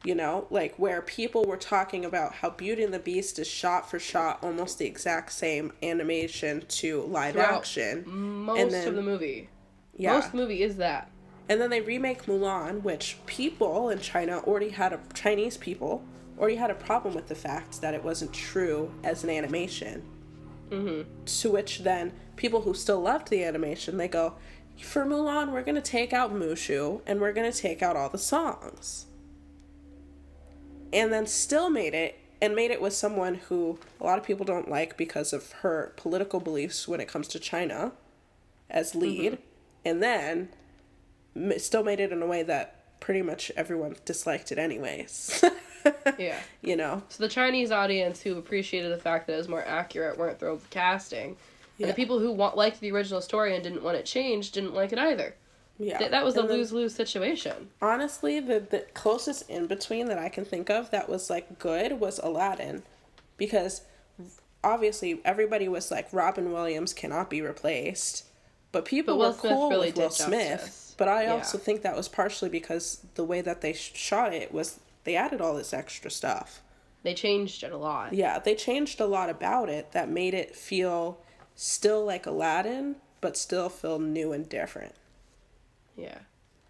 You know, like, where people were talking about how Beauty and the Beast is shot for shot almost the exact same animation to live action. Most of the movie. Yeah. Most of the movie is that. And then they remake Mulan, which people in China Chinese people already had a problem with the fact that it wasn't true as an animation. Mm-hmm. To which then people who still loved the animation, they go, for Mulan, we're going to take out Mushu and we're going to take out all the songs. And then still made it with someone who a lot of people don't like because of her political beliefs when it comes to China as lead. Mm-hmm. And then still made it in a way that pretty much everyone disliked it anyways. Yeah. You know? So the Chinese audience who appreciated the fact that it was more accurate weren't thrilled with casting. Yeah. And the people who liked the original story and didn't want it changed didn't like it either. Yeah. That was a lose-lose situation. Honestly, the closest in-between that I can think of that was, like, good was Aladdin. Because, obviously, everybody was like, Robin Williams cannot be replaced. But people were cool with Will Smith. But I also think that was partially because the way that they shot it was they added all this extra stuff. They changed it a lot. Yeah, they changed a lot about it that made it feel still like Aladdin, but still feel new and different. Yeah.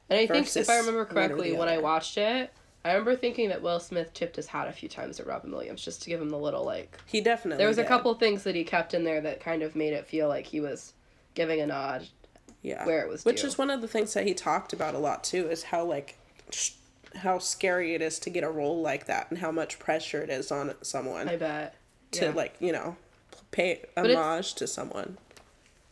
And I think, if I remember correctly, when I watched it, I remember thinking that Will Smith tipped his hat a few times at Robin Williams just to give him the little, like... He definitely There was a couple things that he kept in there that kind of made it feel like he was giving a nod where it was due. Which is one of the things that he talked about a lot, too, is how, like, how scary it is to get a role like that and how much pressure it is on someone. I bet. To, like, you know, pay homage to someone.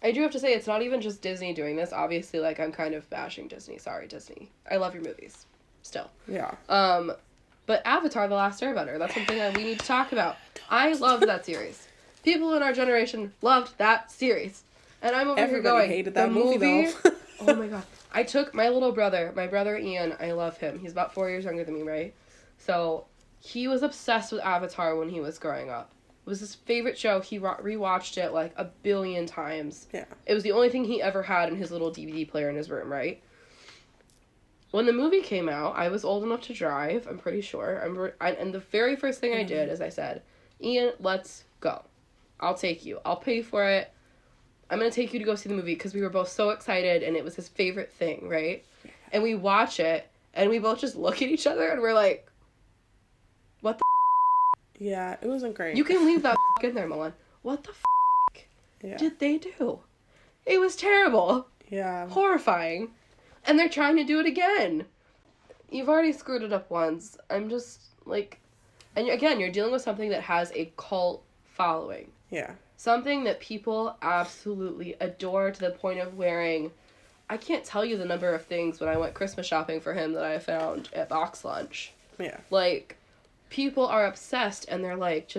I do have to say, it's not even just Disney doing this. Obviously, like, I'm kind of bashing Disney. Sorry, Disney. I love your movies. Still. Yeah. But Avatar: The Last Airbender, that's something that we need to talk about. I loved that series. People in our generation loved that series. And I'm over here going, hated that movie though. Oh my god. I took my little brother, Ian, I love him. He's about 4 years younger than me, right? So, he was obsessed with Avatar when he was growing up. It was his favorite show. He rewatched it like 1 billion times. Yeah. It was the only thing he ever had in his little DVD player in his room, right? When the movie came out, I was old enough to drive, I'm pretty sure. And the very first thing I did is I said, Ian, let's go. I'll take you. I'll pay for it. I'm going to take you to go see the movie because we were both so excited and it was his favorite thing, right? And we watch it and we both just look at each other and we're like, what the Yeah, it wasn't great. You can leave that in there, Mulan. What the did they do? It was terrible. Yeah. Horrifying. And they're trying to do it again. You've already screwed it up once. I'm just, like... And again, you're dealing with something that has a cult following. Yeah. Something that people absolutely adore to the point of wearing... I can't tell you the number of things when I went Christmas shopping for him that I found at Box Lunch. Yeah. Like, people are obsessed and they're like,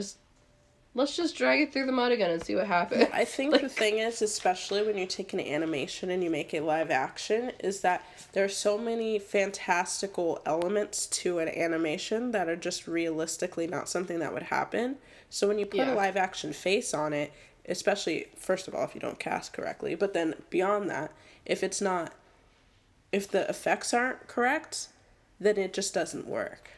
let's just drag it through the mud again and see what happens. I think the thing is, especially when you take an animation and you make it live action, is that there are so many fantastical elements to an animation that are just realistically not something that would happen. So when you put a live action face on it, especially, first of all, if you don't cast correctly, but then beyond that, if the effects aren't correct, then it just doesn't work.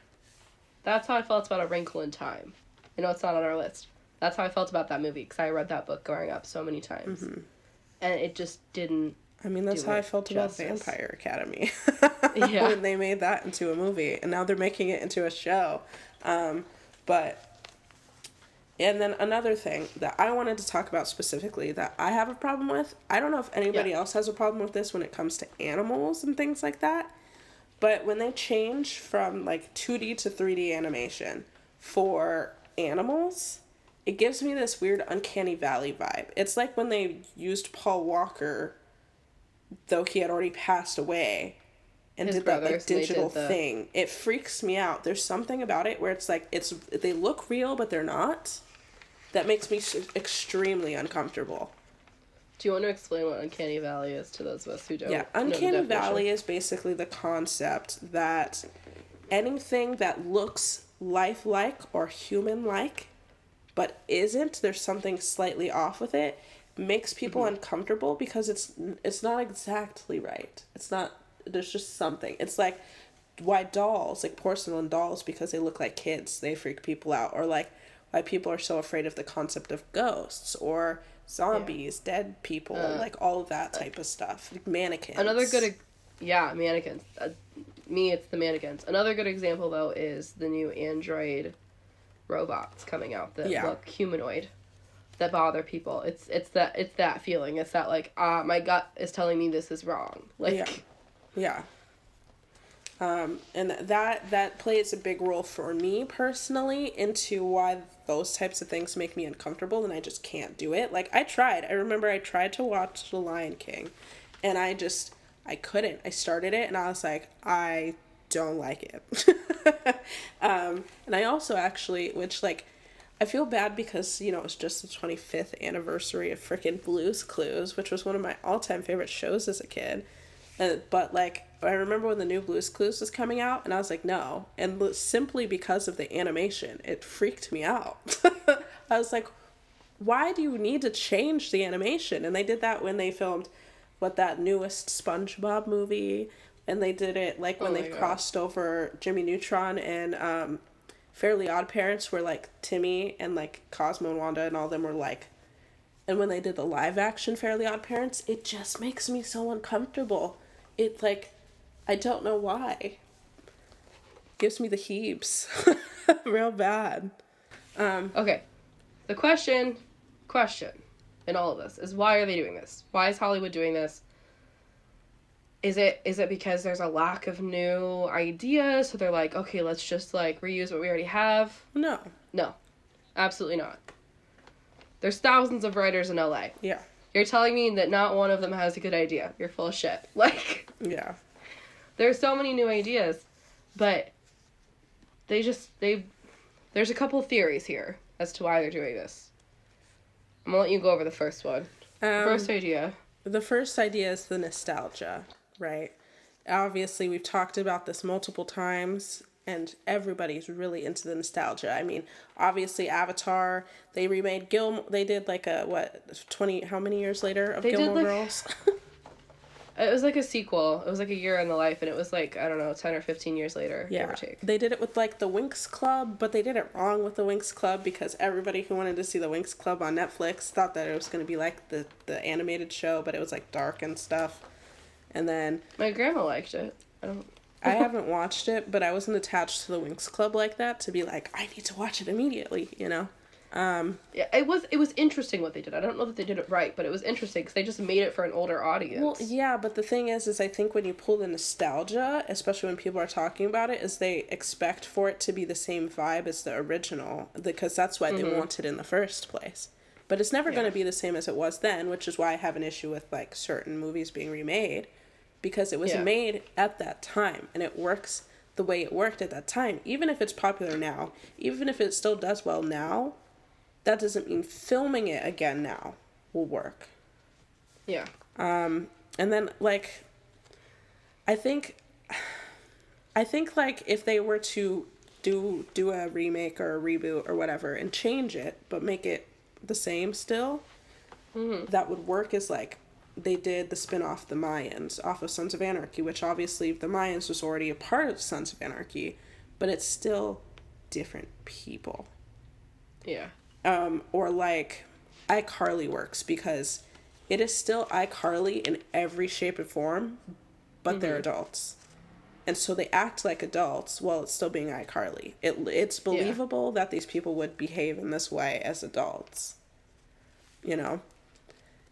That's how I felt about A Wrinkle in Time. I know it's not on our list. That's how I felt about that movie, because I read that book growing up so many times. Mm-hmm. And it just didn't that's how I felt about Vampire Academy. When they made that into a movie, and now they're making it into a show. But And then another thing that I wanted to talk about specifically that I have a problem with, I don't know if anybody else has a problem with this when it comes to animals and things like that, but when they change from like 2D to 3D animation for animals, it gives me this weird Uncanny Valley vibe. It's like when they used Paul Walker, though he had already passed away, and did that like digital thing. It freaks me out. There's something about it where it's like they look real but they're not. That makes me extremely uncomfortable. Do you want to explain what Uncanny Valley is to those of us who don't? Yeah, Uncanny Valley is basically the concept that anything that looks lifelike or human-like but isn't, there's something slightly off with it, makes people uncomfortable because it's not exactly right. It's not, there's just something. It's like why dolls, like porcelain dolls, because they look like kids, they freak people out. Or like why people are so afraid of the concept of ghosts or zombies, dead people, like all of that type of stuff. Like mannequins. Another good, mannequins. Me, it's the mannequins. Another good example, though, is the new android robots coming out that look humanoid, that bother people. It's that feeling. It's that, like, my gut is telling me this is wrong. Like, yeah. And that plays a big role for me personally into why those types of things make me uncomfortable and I just can't do it. Like, I remember I tried to watch The Lion King and I couldn't. I started it and I was like, I don't like it. And I also actually, which like, I feel bad because, you know, it's just the 25th anniversary of frickin' Blue's Clues, which was one of my all-time favorite shows as a kid. But like, I remember when the new Blue's Clues was coming out, and I was like, no. And simply because of the animation, it freaked me out. I was like, why do you need to change the animation? And they did that when they filmed that newest SpongeBob movie, and they did it like when they crossed over Jimmy Neutron and Fairly Odd Parents, where like Timmy and like Cosmo and Wanda and all of them were like, and when they did the live action Fairly Odd Parents, it just makes me so uncomfortable. It like, I don't know why. Gives me the heaves. Real bad. okay. The question in all of this is, why are they doing this? Why is Hollywood doing this? Is it because there's a lack of new ideas? So they're like, okay, let's just like reuse what we already have? No. No. Absolutely not. There's thousands of writers in LA. Yeah. You're telling me that not one of them has a good idea. You're full of shit. Like, yeah. There's so many new ideas, but there's a couple theories here as to why they're doing this. I'm gonna let you go over the first one. The first idea. The first idea is the nostalgia, right? Obviously, we've talked about this multiple times, and everybody's really into the nostalgia. I mean, obviously, Avatar, they remade they did like a, 20, how many years later of Gilmore Girls? It was like a sequel. It was like a year in the life, and it was like, I don't know, 10 or 15 years later, give or take. They did it with like the Winx Club, but they did it wrong with the Winx Club because everybody who wanted to see the Winx Club on Netflix thought that it was going to be like the animated show, but it was like dark and stuff. And then... My grandma liked it. I haven't watched it, but I wasn't attached to the Winx Club like that to be like, I need to watch it immediately, you know? Yeah, it was interesting what they did. I don't know that they did it right, but it was interesting because they just made it for an older audience. Well, yeah, but the thing is I think when you pull the nostalgia, especially when people are talking about it, is they expect for it to be the same vibe as the original, because that's why they want it in the first place. But it's never going to be the same as it was then, which is why I have an issue with like certain movies being remade, because it was made at that time and it works the way it worked at that time. Even if it's popular now, even if it still does well now, that doesn't mean filming it again now will work. Yeah. And then, like, I think, like, if they were to do a remake or a reboot or whatever and change it, but make it the same still, that would work as, like, they did the spin-off The Mayans off of Sons of Anarchy, which obviously The Mayans was already a part of Sons of Anarchy, but it's still different people. Yeah. Or like iCarly works because it is still iCarly in every shape and form, but they're adults. and so they act like adults while it's still being iCarly. It's believable that these people would behave in this way as adults, you know?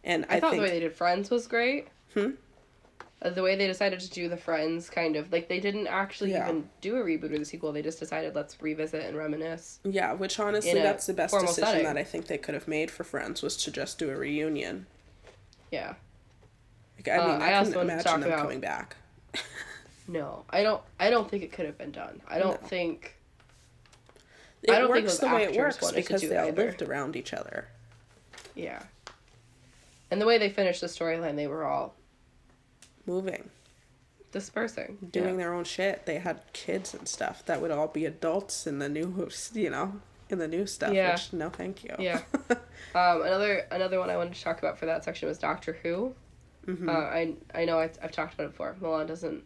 And I thought the way they did Friends was great. The way they decided to do the Friends kind of, like, they didn't actually even do a reboot or the sequel. They just decided, let's revisit and reminisce. Yeah, which honestly, that's the best decision that I think they could have made for Friends, was to just do a reunion. Yeah. Like, I mean, I couldn't imagine them coming back. No, I don't think it could have been done. I don't think... It works the way it works because they all lived around each other. Yeah. And the way they finished the storyline, they were all... moving. Dispersing. Doing their own shit. They had kids and stuff that would all be adults in the new, you know, in the new stuff, which, no thank you. Yeah. Another one I wanted to talk about for that section was Doctor Who. I know I've talked about it before. Mulan doesn't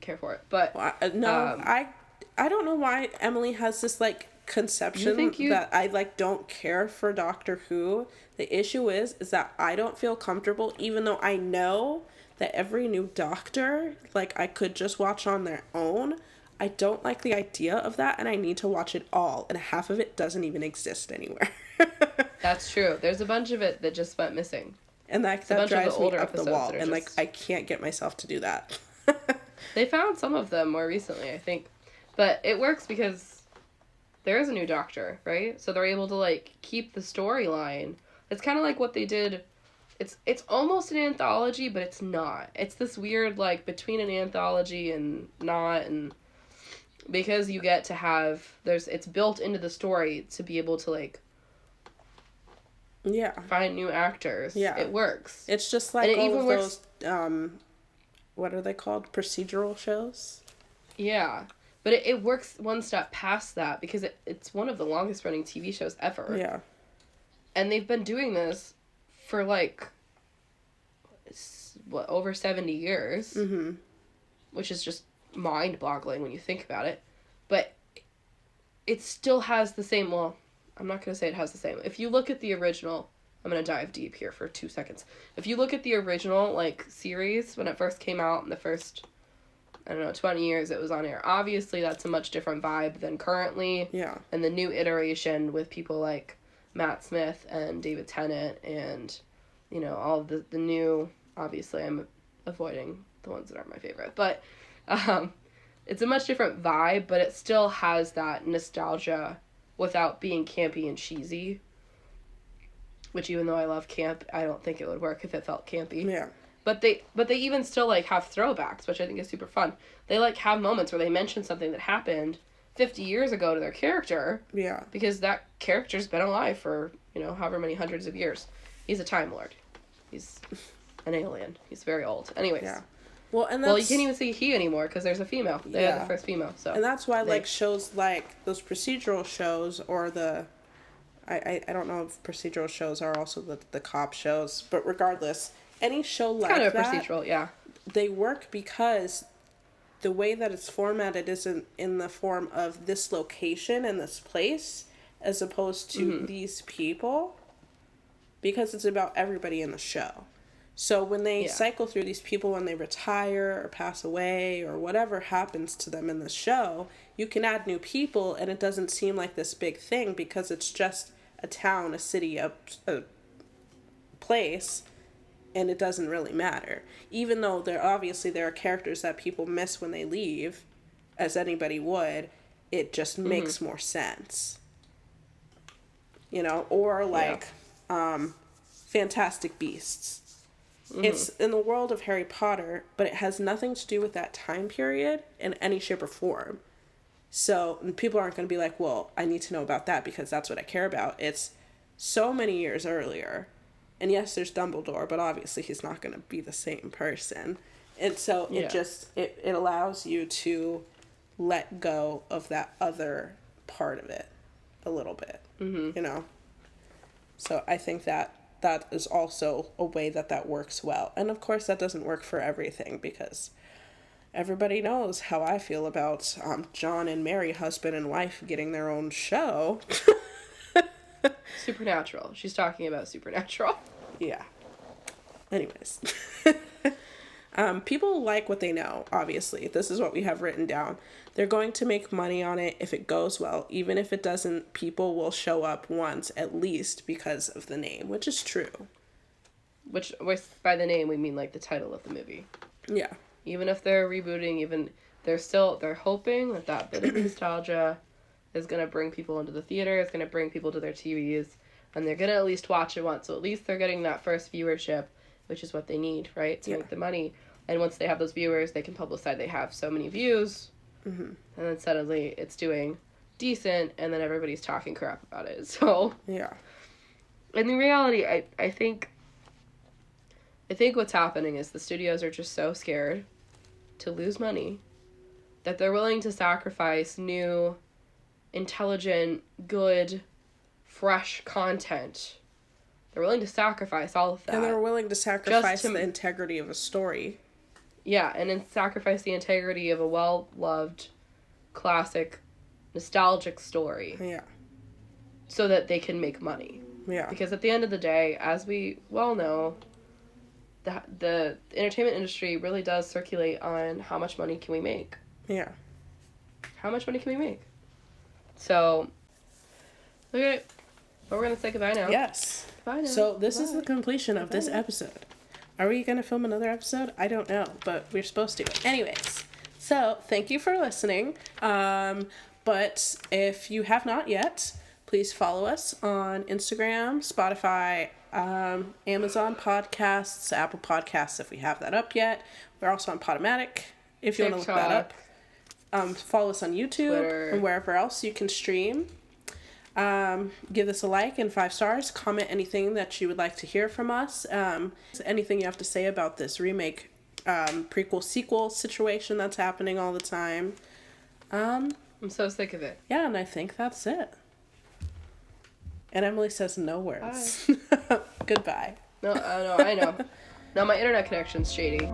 care for it, but... Well, I don't know why Emily has this, like, conception that I, like, don't care for Doctor Who. The issue is that I don't feel comfortable, even though I know that every new Doctor, like, I could just watch on their own. I don't like the idea of that, and I need to watch it all, and half of it doesn't even exist anywhere. That's true. There's a bunch of it that just went missing. And that drives me up the wall, and, like, I can't get myself to do that. They found some of them more recently, I think. But it works because there is a new Doctor, right? So they're able to, like, keep the storyline. It's kind of like what they did... It's almost an anthology, but it's not. It's this weird, like, between an anthology and not, and because you get to have, it's built into the story to be able to, like, find new actors. Yeah. It works. It's just like all of those, what are they called? Procedural shows? Yeah. But it works one step past that, because it's one of the longest running TV shows ever. Yeah. And they've been doing this for, like, over 70 years, which is just mind-boggling when you think about it. But it still has the same, well, I'm not going to say it has the same. If you look at the original, I'm going to dive deep here for 2 seconds. If you look at the original, like, series, when it first came out in the first, 20 years it was on air, obviously that's a much different vibe than currently. Yeah. And the new iteration with people like Matt Smith and David Tennant and, all of the new, obviously I'm avoiding the ones that aren't my favorite, but it's a much different vibe, but it still has that nostalgia without being campy and cheesy, which even though I love camp, I don't think it would work if it felt campy. Yeah. But they even still, like, have throwbacks, which I think is super fun. They, like, have moments where they mention something that happened 50 years ago to their character. Yeah. Because that character's been alive for, however many hundreds of years. He's a Time Lord. He's an alien. He's very old. Anyways. Yeah. Well, you can't even see he anymore because there's a female. They had the first female, so. And that's why, like, shows like those procedural shows or the... I don't know if procedural shows are also the cop shows, but regardless, any show like that... Kind of procedural, yeah. They work because the way that it's formatted is in the form of this location and this place as opposed to these people, because it's about everybody in the show. So when they cycle through these people when they retire or pass away or whatever happens to them in the show, you can add new people and it doesn't seem like this big thing because it's just a town, a city, a place, and it doesn't really matter. Even though there are characters that people miss when they leave, as anybody would, it just makes more sense. Or like Fantastic Beasts. It's in the world of Harry Potter, but it has nothing to do with that time period in any shape or form. So people aren't going to be like, well, I need to know about that because that's what I care about. It's so many years earlier. And yes, there's Dumbledore, but obviously he's not going to be the same person. And so it allows you to let go of that other part of it a little bit, So I think that is also a way that works well. And of course that doesn't work for everything because everybody knows how I feel about John and Mary, husband and wife, getting their own show. Supernatural. She's talking about Supernatural. Yeah. Anyways. People like what they know, obviously. This is what we have written down. They're going to make money on it if it goes well. Even if it doesn't, people will show up once at least because of the name, which is true. Which by the name, we mean, like, the title of the movie. Yeah. Even if they're rebooting, they're hoping that bit of nostalgia is going to bring people into the theater, it's going to bring people to their TVs, and they're going to at least watch it once. So at least they're getting that first viewership, which is what they need, right, to make the money. And once they have those viewers, they can publicize they have so many views, and then suddenly it's doing decent, and then everybody's talking crap about it. So, yeah. in the reality, I think what's happening is the studios are just so scared to lose money that they're willing to sacrifice new, intelligent, good, fresh content. They're willing to sacrifice all of that. And they're willing to sacrifice the integrity of a story. Yeah, and then sacrifice the integrity of a well-loved, classic, nostalgic story. Yeah. So that they can make money. Yeah. Because at the end of the day, as we well know, the entertainment industry really does circulate on how much money can we make. Yeah. How much money can we make? So, okay, but we're going to say goodbye now. Yes. Goodbye now. So this is the completion of this episode. Are we going to film another episode? I don't know, but we're supposed to. Anyways, so thank you for listening. But if you have not yet, please follow us on Instagram, Spotify, Amazon Podcasts, Apple Podcasts if we have that up yet. We're also on Podomatic if you want to look that up. Follow us on YouTube Twitter. And wherever else you can stream. Give us a like and 5 stars. Comment anything that you would like to hear from us. Anything you have to say about this remake, prequel, sequel situation that's happening all the time. I'm so sick of it. Yeah, and I think that's it. And Emily says no words. Goodbye. No, I know. No, my internet connection's shady.